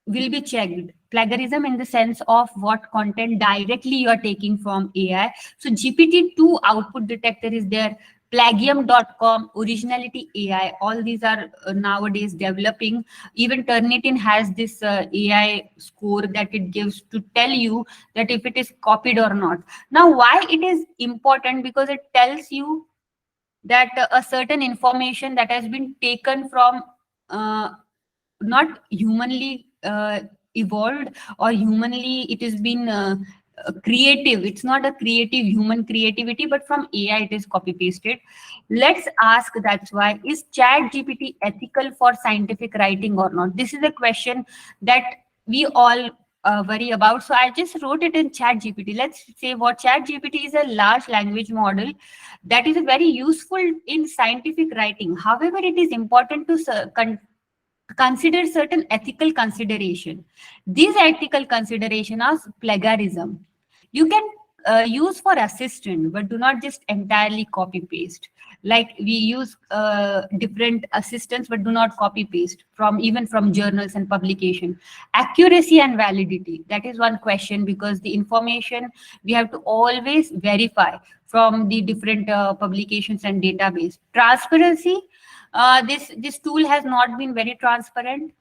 will be checked. Plagiarism in the sense of what content directly you are taking from AI. So GPT-2 output detector is there. Plagium.com, Originality AI, all these are nowadays developing. Even Turnitin has this AI score that it gives to tell you that if it is copied or not. Now, why it is important? Because it tells you that a certain information that has been taken from not humanly evolved or humanly it has been creative. It's not a creative human creativity, but from AI it is copy pasted. Let's ask, that's why, is chat GPT ethical for scientific writing or not? This is a question that we all worry about. So I just wrote it in chat GPT. Let's say what chat GPT is: a large language model that is very useful in scientific writing. However, it is important to consider certain ethical consideration. These ethical consideration are plagiarism. You can use for assistant, but do not just entirely copy paste. Like we use different assistants, but do not copy paste from even from journals and publication. Accuracy and validity, that is one question, because the information we have to always verify from the different publications and database. Transparency, this tool has not been very transparent.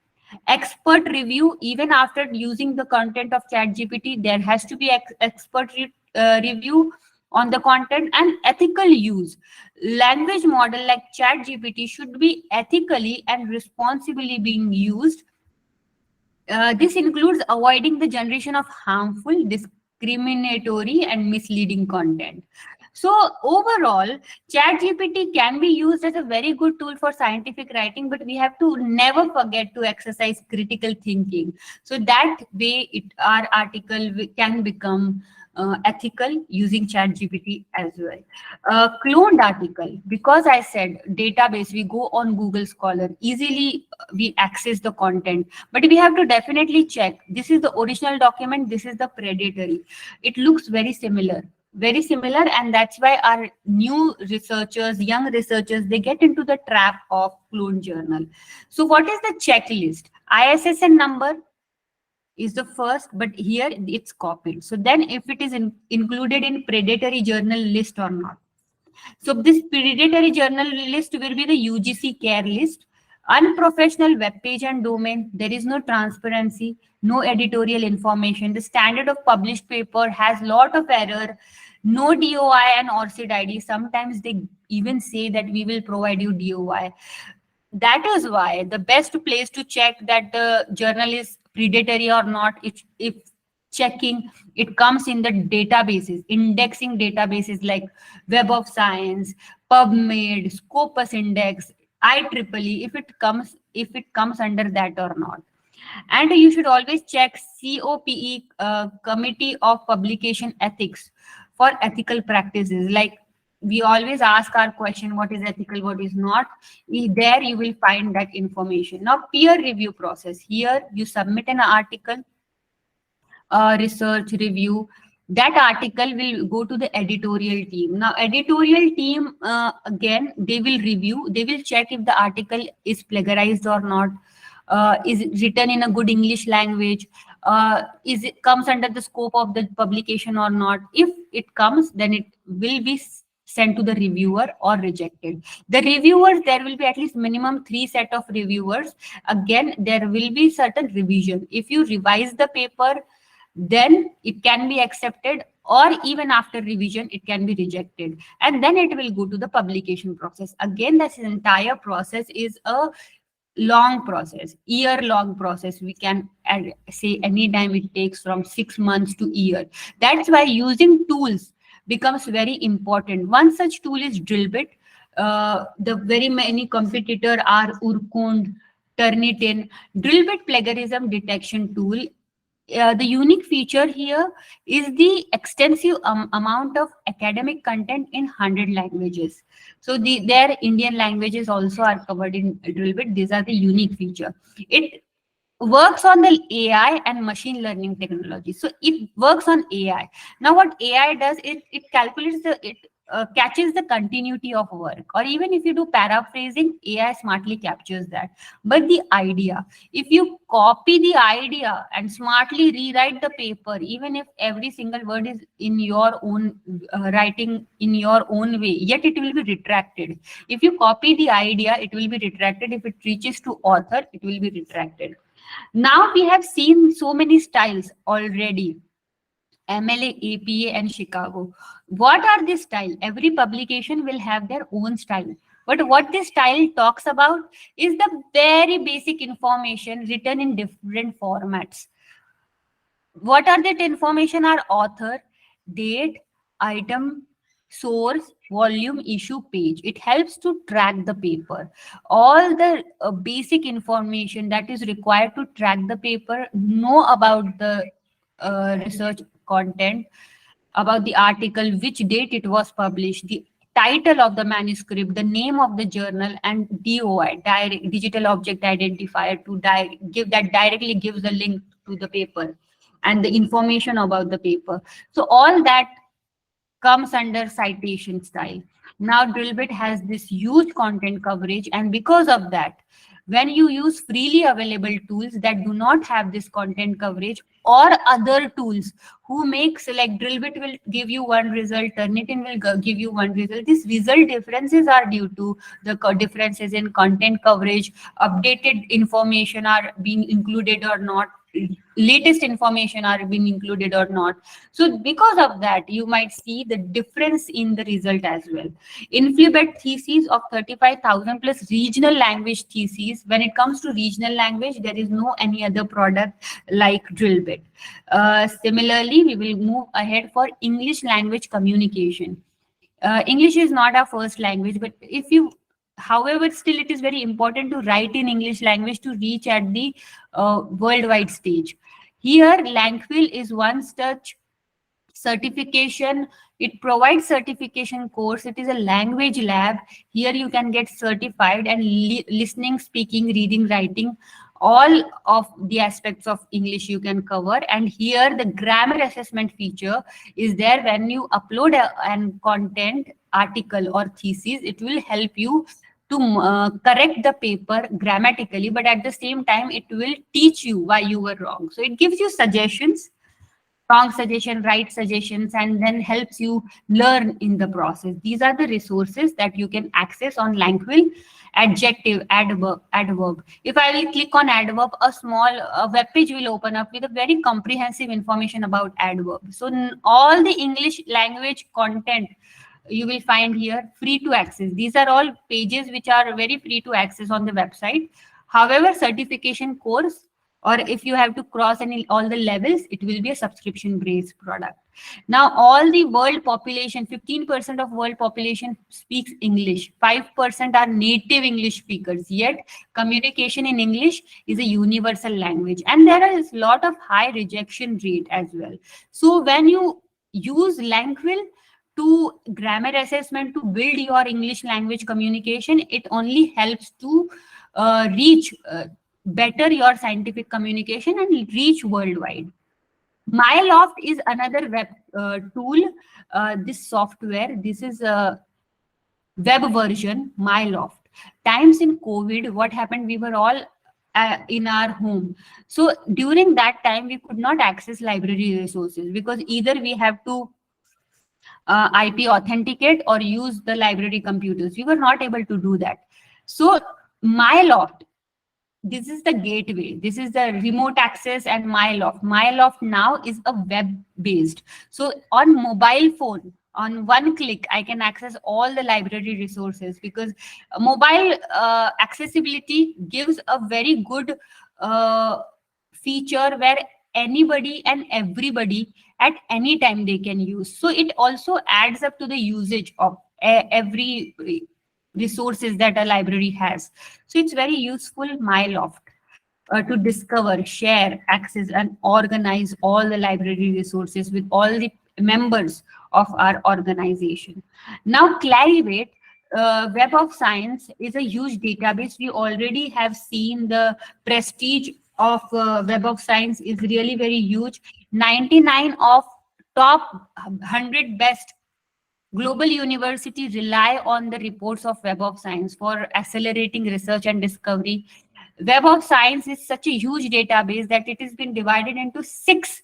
Expert review, even after using the content of ChatGPT, there has to be expert review on the content. And ethical use, language model like ChatGPT should be ethically and responsibly being used. This includes avoiding the generation of harmful, discriminatory, and misleading content. So overall, ChatGPT can be used as a very good tool for scientific writing, but we have to never forget to exercise critical thinking. So that way, our article can become ethical using ChatGPT as well. Cloned article, because I said database, we go on Google Scholar, easily we access the content, but we have to definitely check. This is the original document, this is the predatory. It looks very similar, and that's why our new researchers, young researchers, they get into the trap of clone journal. So what is the checklist? ISSN number is the first, but here it's copied. So then if it is included in predatory journal list or not. So this predatory journal list will be the UGC care list. Unprofessional web page and domain. There is no transparency, no editorial information. The standard of published paper has lot of error. No DOI and ORCID ID. Sometimes they even say that we will provide you DOI. That is why the best place to check that the journal is predatory or not, if checking, it comes in the databases, indexing databases like Web of Science, PubMed, Scopus Index, IEEE, if it comes under that or not. And you should always check COPE, Committee of Publication Ethics, for ethical practices. Like, we always ask our question, what is ethical, what is not. There you will find that information. Now, peer review process. Here you submit an article, research review. That article will go to the editorial team. Now, editorial team, again, they will review, they will check if the article is plagiarized or not. Is it written in a good English language? Is it comes under the scope of the publication or not? If it comes, then it will be sent to the reviewer or rejected. The reviewers, there will be at least minimum 3 set of reviewers. Again, there will be certain revision. If you revise the paper, then it can be accepted, or even after revision, it can be rejected. And then it will go to the publication process. Again, this entire process is a long process, year-long process. We can say anytime it takes from 6 months to year. That's why using tools becomes very important. One such tool is Drillbit. The very many competitor are Urkund, Turnitin. Drillbit plagiarism detection tool. The unique feature here is the extensive amount of academic content in 100 languages. So their Indian languages also are covered in Drillbit. These are the unique feature. It works on the AI and machine learning technology. So it works on AI. Now what AI does, it calculates catches the continuity of work, or even if you do paraphrasing, AI smartly captures that. But the idea, if you copy the idea and smartly rewrite the paper, even if every single word is in your own writing in your own way, yet it will be retracted. If you copy the idea, it will be retracted. If it reaches to author, it will be retracted. Now we have seen so many styles already. MLA, APA, and Chicago. What are these styles? Every publication will have their own style. But what this style talks about is the very basic information written in different formats. What are that information are author, date, item, source, volume, issue, page. It helps to track the paper. All the basic information that is required to track the paper, know about the research content, about the article, which date it was published, the title of the manuscript, the name of the journal, and DOI, digital object identifier, to directly gives the link to the paper and the information about the paper. So all that comes under citation style. Now Drillbit has this huge content coverage, and because of that, when you use freely available tools that do not have this content coverage, or other tools who makes, like Drillbit will give you one result, Turnitin will give you one result. These result differences are due to the differences in content coverage, updated information are being included or not, latest information are being included or not. So because of that, you might see the difference in the result as well. Inflibet theses of 35,000 plus regional language theses. When it comes to regional language, there is no any other product like Drillbit. Similarly, we will move ahead for English language communication. English is not our first language, but however, still it is very important to write in English language to reach at the worldwide stage. Here, Langfill is one such certification. It provides certification course. It is a language lab. Here you can get certified, and listening, speaking, reading, writing, all of the aspects of English you can cover. And here the grammar assessment feature is there. When you upload an content, article or thesis, it will help you to correct the paper grammatically, but at the same time, it will teach you why you were wrong. So it gives you suggestions wrong suggestion, right suggestions, and then helps you learn in the process. These are the resources that you can access on Langquill. Adjective, adverb. If I will click on adverb, a small web page will open up with a very comprehensive information about adverb. So all the English language content you will find here free to access. These are all pages which are very free to access on the website. However, certification course, or if you have to cross all the levels, it will be a subscription based product. Now all the world population, 15% of world population speaks English, 5% are native English speakers, yet communication in English is a universal language, and there is a lot of high rejection rate as well. So when you use Langquill to grammar assessment to build your English language communication, it only helps to reach better your scientific communication and reach worldwide. MyLoft is another web tool. This software, this is a web version, MyLoft. Times in COVID, what happened? We were all in our home. So during that time, we could not access library resources because either we have to IP authenticate or use the library computers. We were not able to do that. So MyLoft, this is the gateway. This is the remote access and MyLoft. MyLoft now is a web-based. So on mobile phone, on one click, I can access all the library resources because mobile accessibility gives a very good feature where anybody and everybody at any time they can use. So it also adds up to the usage of every resources that a library has. So it's very useful, MyLoft, to discover, share, access, and organize all the library resources with all the members of our organization. Now, Clarivate, Web of Science is a huge database. We already have seen the prestige of Web of Science is really very huge. 99 of top 100 best global universities rely on the reports of Web of Science for accelerating research and discovery. Web of Science is such a huge database that it has been divided into 6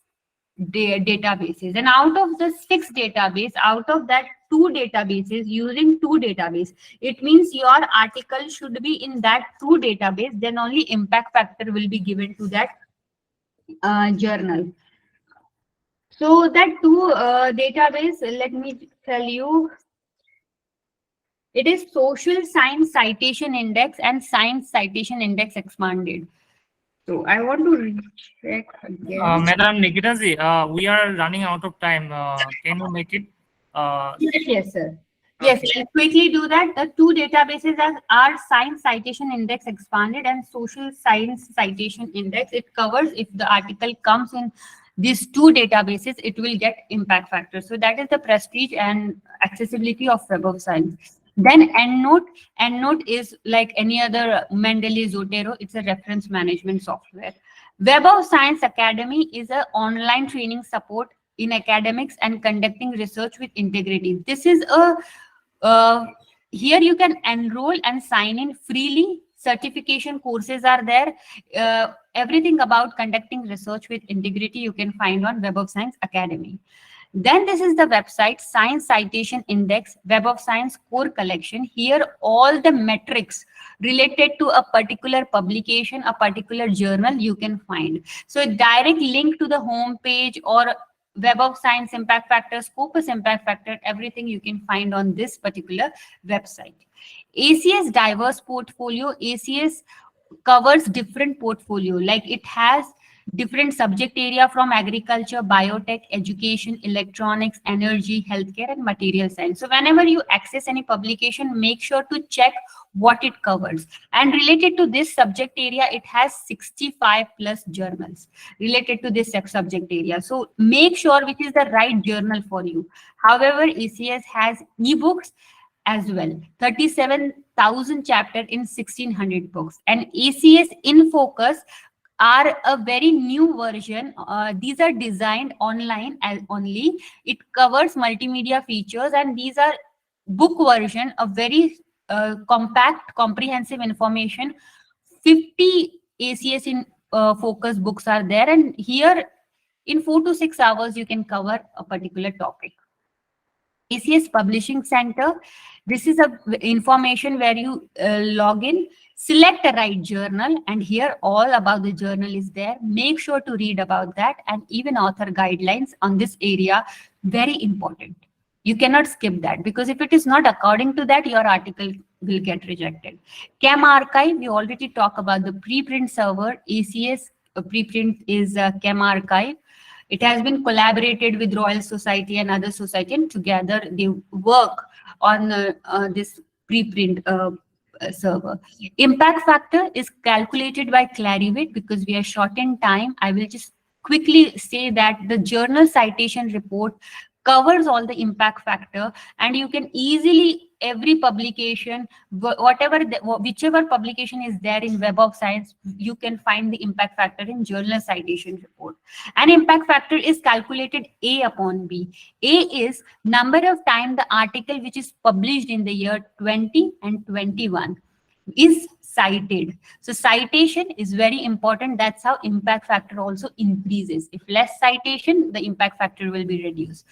databases. And out of the 6 database, out of that 2 databases, using 2 database, it means your article should be in that 2 database, then only impact factor will be given to that journal. So that 2 database, let me tell you, it is Social Science Citation Index and Science Citation Index Expanded. So I want to check again. Madam Nikita ji, we are running out of time. Can you make it? Yes, sir. Yes, I'll quickly do that. The 2 databases are Science Citation Index Expanded and Social Science Citation Index. It covers if the article comes in these 2 databases, it will get impact factor. So that is the prestige and accessibility of Web of Science. Then EndNote. EndNote is like any other Mendeley Zotero. It's a reference management software. Web of Science Academy is an online training support in academics and conducting research with integrity. This is a here you can enroll and sign in freely. Certification courses are there. Everything about conducting research with integrity you can find on Web of Science Academy. Then this is the website, Science Citation Index, Web of Science Core Collection. Here all the metrics related to a particular publication, a particular journal you can find. So a direct link to the home page or Web of Science impact factor, Scopus impact factor, everything you can find on this particular website. ACS diverse portfolio. ACS covers different portfolio, like it has different subject area from agriculture, biotech, education, electronics, energy, healthcare, and material science. So whenever you access any publication, make sure to check what it covers. And related to this subject area, it has 65 plus journals related to this subject area. So make sure which is the right journal for you. However, ACS has ebooks as well, 37,000 chapters in 1,600 books. And ACS in Focus are a very new version. These are designed online as only. It covers multimedia features, and these are book version, a very compact, comprehensive information. 50 ACS in Focus books are there, and here In 4 to 6 hours, you can cover a particular topic. ACS Publishing Center. This is a information where you log in, select a right journal, and here all about the journal is there. Make sure to read about that, and even author guidelines on this area, very important. You cannot skip that, because if it is not according to that, your article will get rejected. Chem Archive, we already talked about the preprint server. ACS preprint is Chem Archive. It has been collaborated with Royal Society and other society, and together they work on this preprint server. Impact factor is calculated by Clarivate. Because we are short in time, I will just quickly say that the journal citation report covers all the impact factor, and you can easily, every publication, whichever publication is there in Web of Science, you can find the impact factor in journal citation report. And impact factor is calculated A upon B. A is number of time the article which is published in the year 20 and 21 is cited. So citation is very important. That's how impact factor also increases. If less citation, the impact factor will be reduced.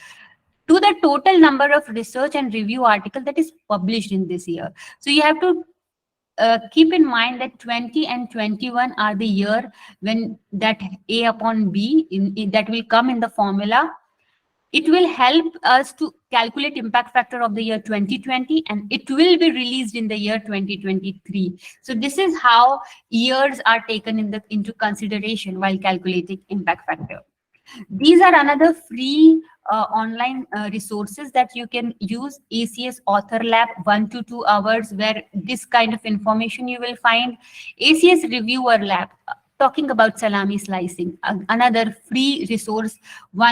To the total number of research and review article that is published in this year. So you have to keep in mind that 20 and 21 are the year when that A upon B that will come in the formula. It will help us to calculate impact factor of the year 2020, and it will be released in the year 2023. So this is how years are taken into consideration while calculating impact factor. These are another free online resources that you can use. ACS Author Lab, 1 to 2 hours, where this kind of information you will find. ACS Reviewer Lab, talking about salami slicing, another free resource.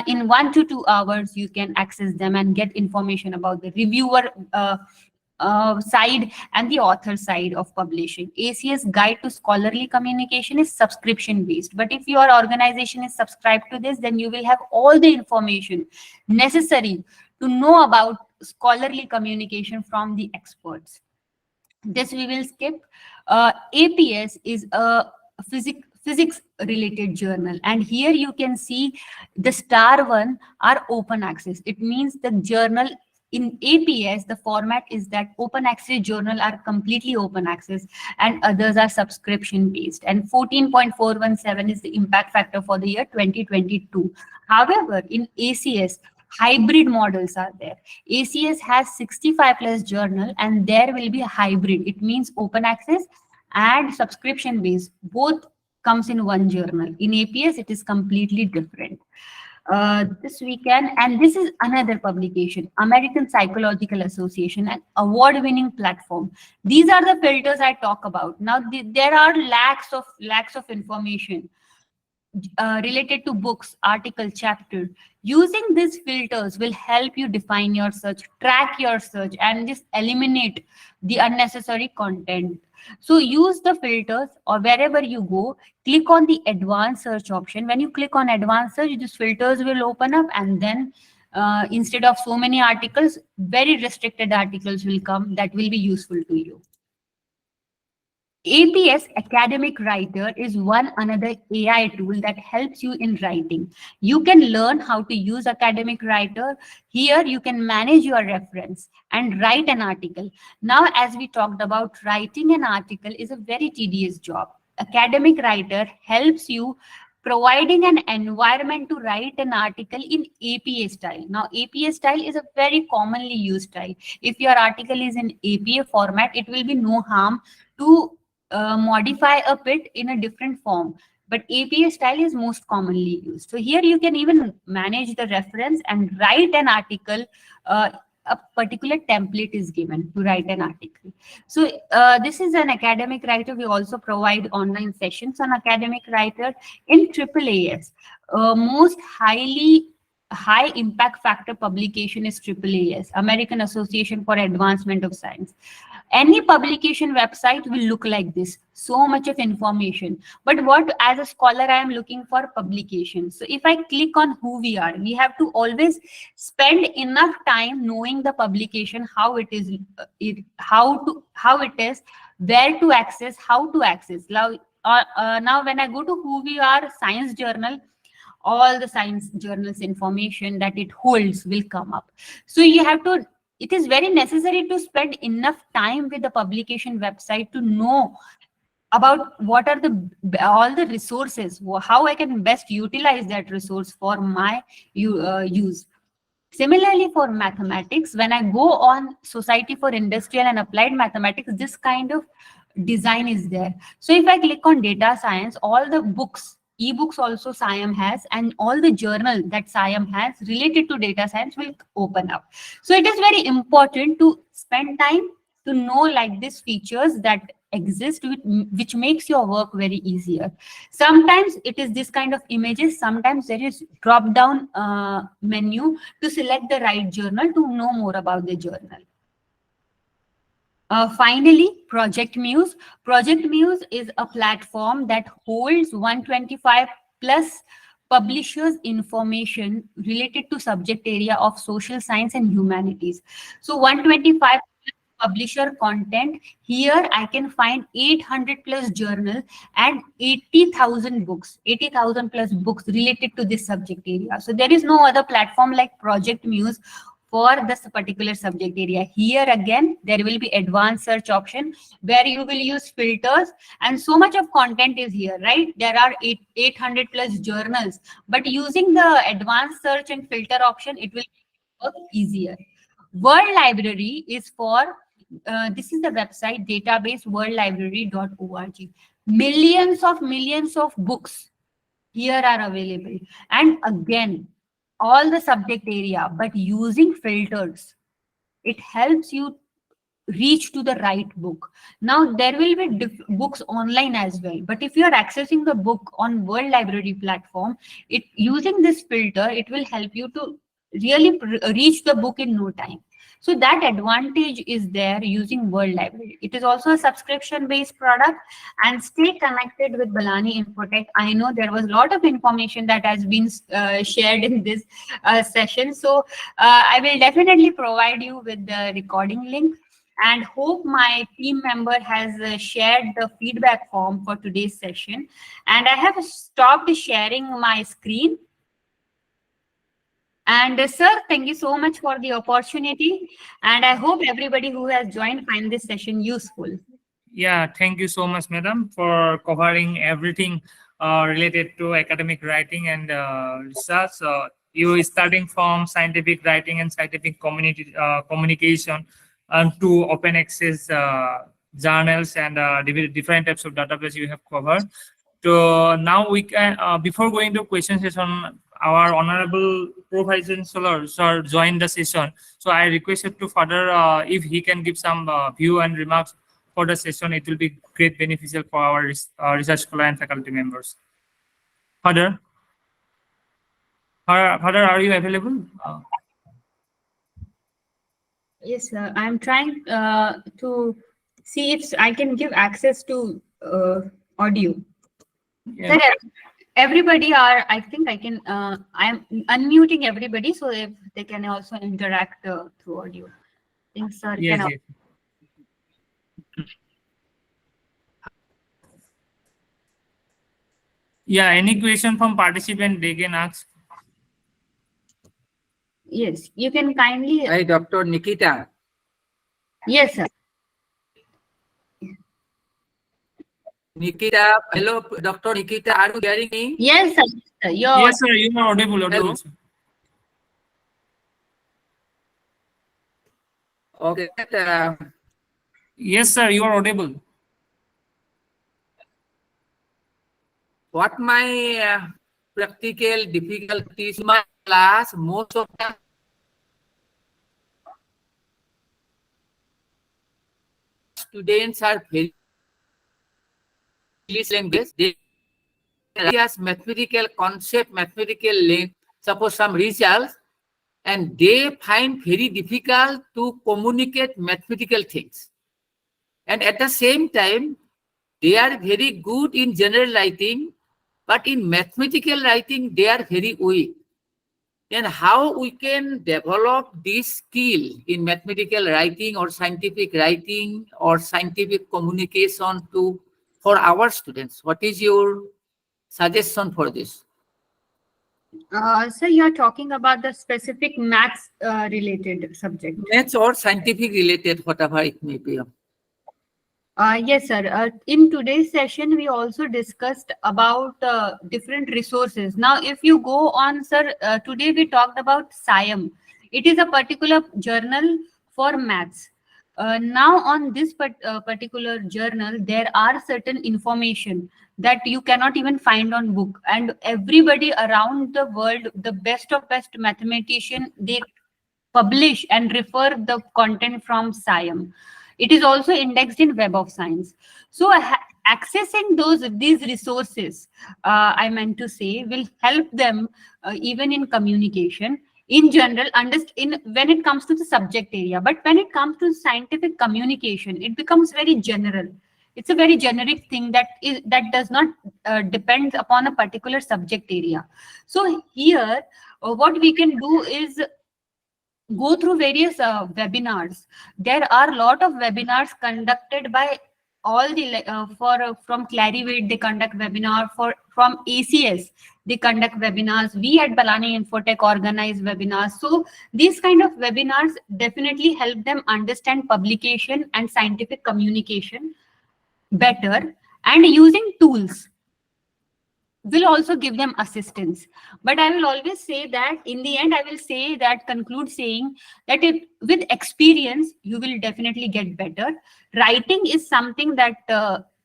In 1 to 2 hours, you can access them and get information about the reviewer side and the author side of publishing. ACS Guide to Scholarly Communication is subscription based, but if your organization is subscribed to this, then you will have all the information necessary to know about scholarly communication from the experts. This we will skip. APS is a physics related journal, and here you can see the star one are open access. It means the journal in APS, the format is that open access journal are completely open access and others are subscription based. And 14.417 is the impact factor for the year 2022. However, in ACS, hybrid models are there. ACS has 65 plus journal, and there will be a hybrid. It means open access and subscription based. Both comes in one journal. In APS, it is completely different. This weekend, and this is another publication, American Psychological Association, an award-winning platform. These are the filters I talk about. Now, there are lakhs of information related to books, article, chapter. Using these filters will help you define your search, track your search, and just eliminate the unnecessary content. So use the filters, or wherever you go, click on the advanced search option. When you click on advanced search, these filters will open up, and then instead of so many articles, very restricted articles will come that will be useful to you. APS Academic Writer is one another AI tool that helps you in writing. You can learn how to use Academic Writer. Here you can manage your reference and write an article. Now, as we talked about, writing an article is a very tedious job. Academic Writer helps you providing an environment to write an article in APA style. Now, APA style is a very commonly used style. If your article is in APA format, it will be no harm to modify a bit in a different form, but APA style is most commonly used. So here you can even manage the reference and write an article. A particular template is given to write an article. So this is an Academic Writer. We also provide online sessions on Academic Writer. In AAAS, most high impact factor publication is AAAS, American Association for Advancement of Science. Any publication website will look like this, so much of information. But what, as a scholar, I am looking for publication. So if I click on who we are, we have to always spend enough time knowing the publication, how it is, how it is, where to access, how to access. Now when I go to who we are, science journal, all the science journals information that it holds will come up. So you have to, it is very necessary to spend enough time with the publication website to know about what are the all the resources, how I can best utilize that resource for my use. Similarly, for mathematics, when I go on Society for Industrial and Applied Mathematics, this kind of design is there. So if I click on data science, all the books, ebooks also SIAM has, and all the journal that SIAM has related to data science will open up. So it is very important to spend time to know like these features that exist, which makes your work very easier. Sometimes it is this kind of images, sometimes there is drop down menu to select the right journal to know more about the journal. Finally, Project Muse. Project Muse is a platform that holds 125 plus publishers information related to subject area of social science and humanities. So 125 publisher content. Here I can find 800 plus journals and 80,000 books, 80,000 plus books related to this subject area. So there is no other platform like Project Muse for this particular subject area. Here again, there will be advanced search option where you will use filters, and so much of content is here, right? There are 800 plus journals, but using the advanced search and filter option, it will work easier. World Library is for, this is the website database worldlibrary.org. Millions of books here are available. And again, all the subject area, but using filters, it helps you reach to the right book. Now there will be books online as well, but if you are accessing the book on World Library platform, it using this filter, it will help you to really reach the book in no time. So that advantage is there using World Library. It is also a subscription-based product. And stay connected with Balani Infotech. I know there was a lot of information that has been shared in this session. So I will definitely provide you with the recording link, and hope my team member has shared the feedback form for today's session. And I have stopped sharing my screen. And sir, thank you so much for the opportunity. And I hope everybody who has joined find this session useful. Yeah, thank you so much, madam, for covering everything related to academic writing and research. You starting from scientific writing and scientific communication to open access journals and different types of database you have covered. So now we can, before going to question session, our honorable Vice Chancellor sir joined the session. So I requested to Father if he can give some view and remarks for the session. It will be great beneficial for our research scholar and faculty members. Father, are you available? Yes, sir. I'm trying to see if I can give access to audio. Yeah. Sir, everybody are, I think I can, I'm unmuting everybody, so if they can also interact through audio. I think sir Yes, can. yes. Yeah, any question from participant they can ask. Yes, you can kindly. Hi, Dr. Nikita. Yes, sir. Nikita, hello, Dr. Nikita, are you hearing me? Yes, sir. Yes, sir, you are audible. Hello. Okay. Yes, sir, you are audible. What my practical difficulties in my class, most of the students are very English language. They has mathematical concept, mathematical length, suppose some results, and they find very difficult to communicate mathematical things. And at the same time, they are very good in general writing, but in mathematical writing, they are very weak. Then how we can develop this skill in mathematical writing or scientific communication for our students? What is your suggestion for this? Sir, you're talking about the specific maths related subject. Maths or scientific related, whatever it may be. Yes, sir. In today's session, we also discussed about different resources. Now, if you go on, sir, today we talked about SIAM. It is a particular journal for maths. Now, on this particular journal, there are certain information that you cannot even find on book. And everybody around the world, the best of best mathematician, they publish and refer the content from SIAM. It is also indexed in Web of Science. So accessing these resources, I meant to say, will help them even in communication in general, when it comes to the subject area. But when it comes to scientific communication, it becomes very general. It's a very generic thing that does not depend upon a particular subject area. So here, what we can do is go through various webinars. There are a lot of webinars conducted by all the from Clarivate, they conduct webinar. From ACS, they conduct webinars. We at Balani Infotech organize webinars. So these kind of webinars definitely help them understand publication and scientific communication better, and using tools will also give them assistance. But I will always say that in the end, I will say that, conclude saying that with experience, you will definitely get better. Writing is something that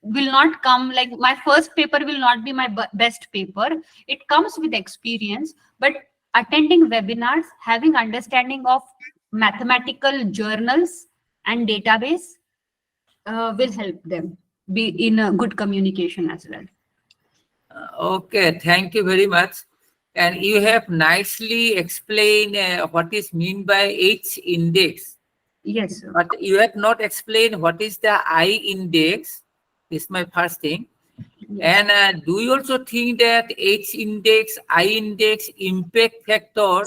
will not come, like my first paper will not be my best paper. It comes with experience, but attending webinars, having understanding of mathematical journals and database will help them be in a good communication as well. Okay, thank you very much. And you have nicely explained what is mean by H index. Yes, sir. But you have not explained what is the I index. This is my first thing. Yes. And do you also think that H index, I index, impact factor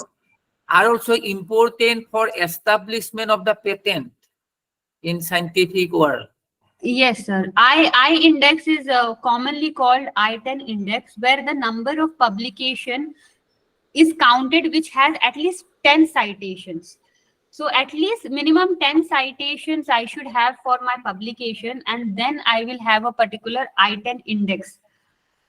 are also important for establishment of the patent in scientific world? Yes, sir. I index is commonly called I-10 index, where the number of publication is counted which has at least 10 citations. So at least minimum 10 citations I should have for my publication, and then I will have a particular I-10 index.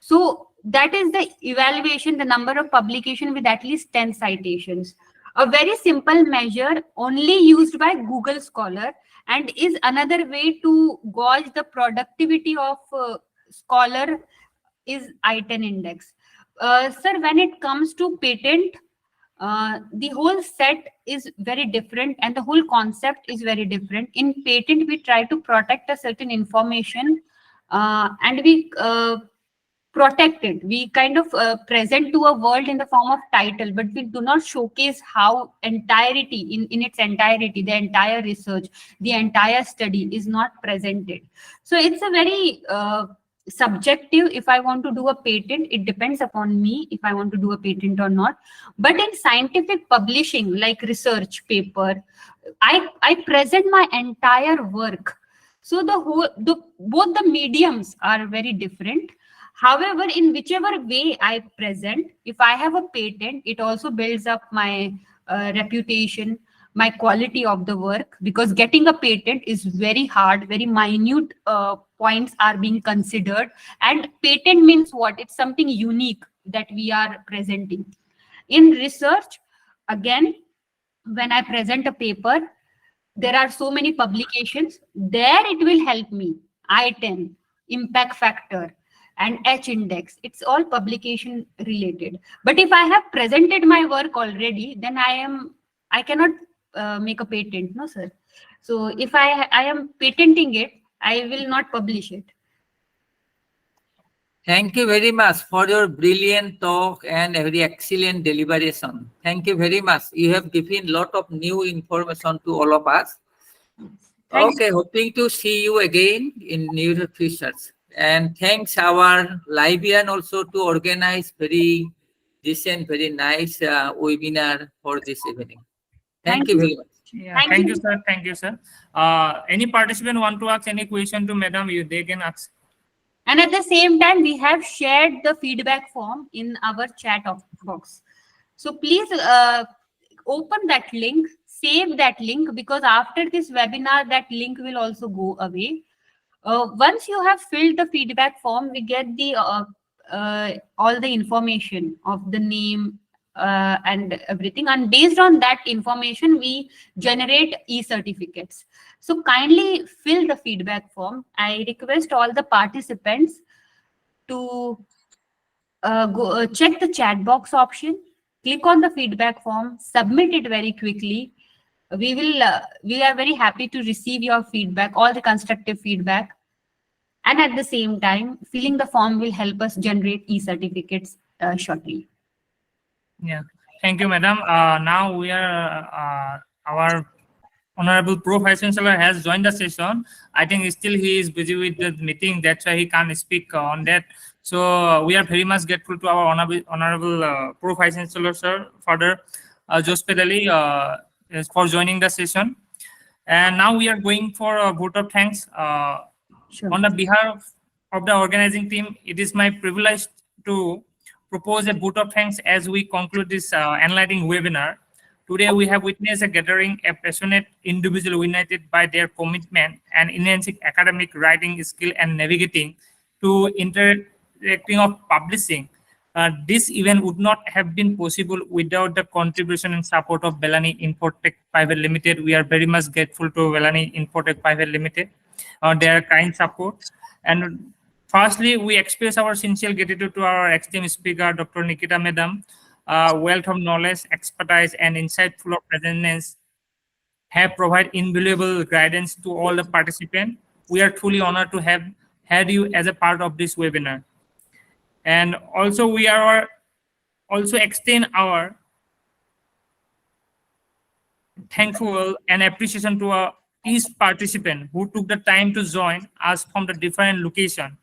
So that is the evaluation, the number of publication with at least 10 citations. A very simple measure only used by Google Scholar, and is another way to gauge the productivity of scholar is I-10 index. Sir, when it comes to patent, the whole set is very different and the whole concept is very different. In patent, we try to protect a certain information and we protect it. We kind of present to a world in the form of title, but we do not showcase how entirety, in its entirety, the entire research, the entire study is not presented. So it's a very subjective. If I want to do a patent, it depends upon me if I want to do a patent or not. But in scientific publishing, like research paper, I present my entire work. So both the mediums are very different. However, in whichever way I present, if I have a patent, it also builds up my reputation, my quality of the work, because getting a patent is very hard, very minute points are being considered. And patent means what? It's something unique that we are presenting. In research, again, when I present a paper, there are so many publications. There it will help me. I-10, impact factor, and H index. It's all publication related. But if I have presented my work already, then I cannot make a patent, no sir. So if I am patenting it, I will not publish it. Thank you very much for your brilliant talk and a very excellent deliberation. Thank you very much. You have given a lot of new information to all of us. Thanks. Okay, hoping to see you again in near future. And thanks our Libyan also to organize very decent, very nice webinar for this evening. Thank you very much. Yeah, thank you, sir. Thank you, sir. Any participant want to ask any question to Madam, they can ask. And at the same time, we have shared the feedback form in our chat box. So please open that link, save that link, because after this webinar, that link will also go away. Once you have filled the feedback form, we get the all the information of the name and everything. And based on that information, we generate e-certificates. So kindly fill the feedback form. I request all the participants to go check the chat box option, click on the feedback form, submit it very quickly. We are very happy to receive your feedback, all the constructive feedback. And at the same time, filling the form will help us generate e-certificates shortly. Yeah, thank you, madam. Now we are our Honorable Pro Vice Chancellor has joined the session. I think still he is busy with the meeting. That's why he can't speak on that. So we are very much grateful to our Honorable Pro Vice Chancellor, sir, Father Jose Pedali, for joining the session. And now we are going for a vote of thanks. Sure. On the behalf of the organizing team, it is my privilege to propose a vote of thanks as we conclude this enlightening webinar. Today, we have witnessed a gathering of passionate individuals united by their commitment and enhancing academic writing skill and navigating to interacting of publishing. This event would not have been possible without the contribution and support of Balani Infotech Pvt Limited. We are very much grateful to Balani Infotech Pvt Limited, their kind support. And firstly, we express our sincere gratitude to our esteemed speaker, Dr. Nikita Madam. Wealth of knowledge, expertise, and insightful of presence have provided invaluable guidance to all the participants. We are truly honored to have had you as a part of this webinar. And also, we are also extend our thankful and appreciation to each participant who took the time to join us from the different location.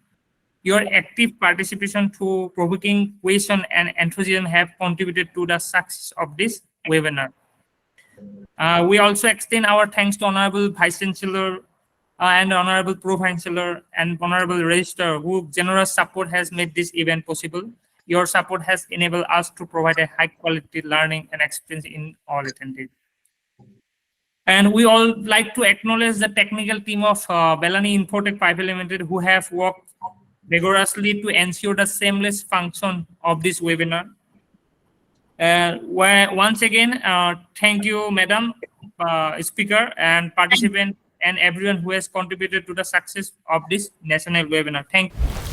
Your active participation through provoking question and enthusiasm have contributed to the success of this webinar. We also extend our thanks to Honorable Vice Chancellor and Honorable Pro Vice Chancellor and Honorable Registrar, whose generous support has made this event possible. Your support has enabled us to provide a high quality learning and experience in all attendees. And we all like to acknowledge the technical team of Balani Infotech Pvt Limited, who have worked vigorously to ensure the seamless function of this webinar. Once again, thank you, Madam Speaker and participant and everyone who has contributed to the success of this national webinar. Thank you.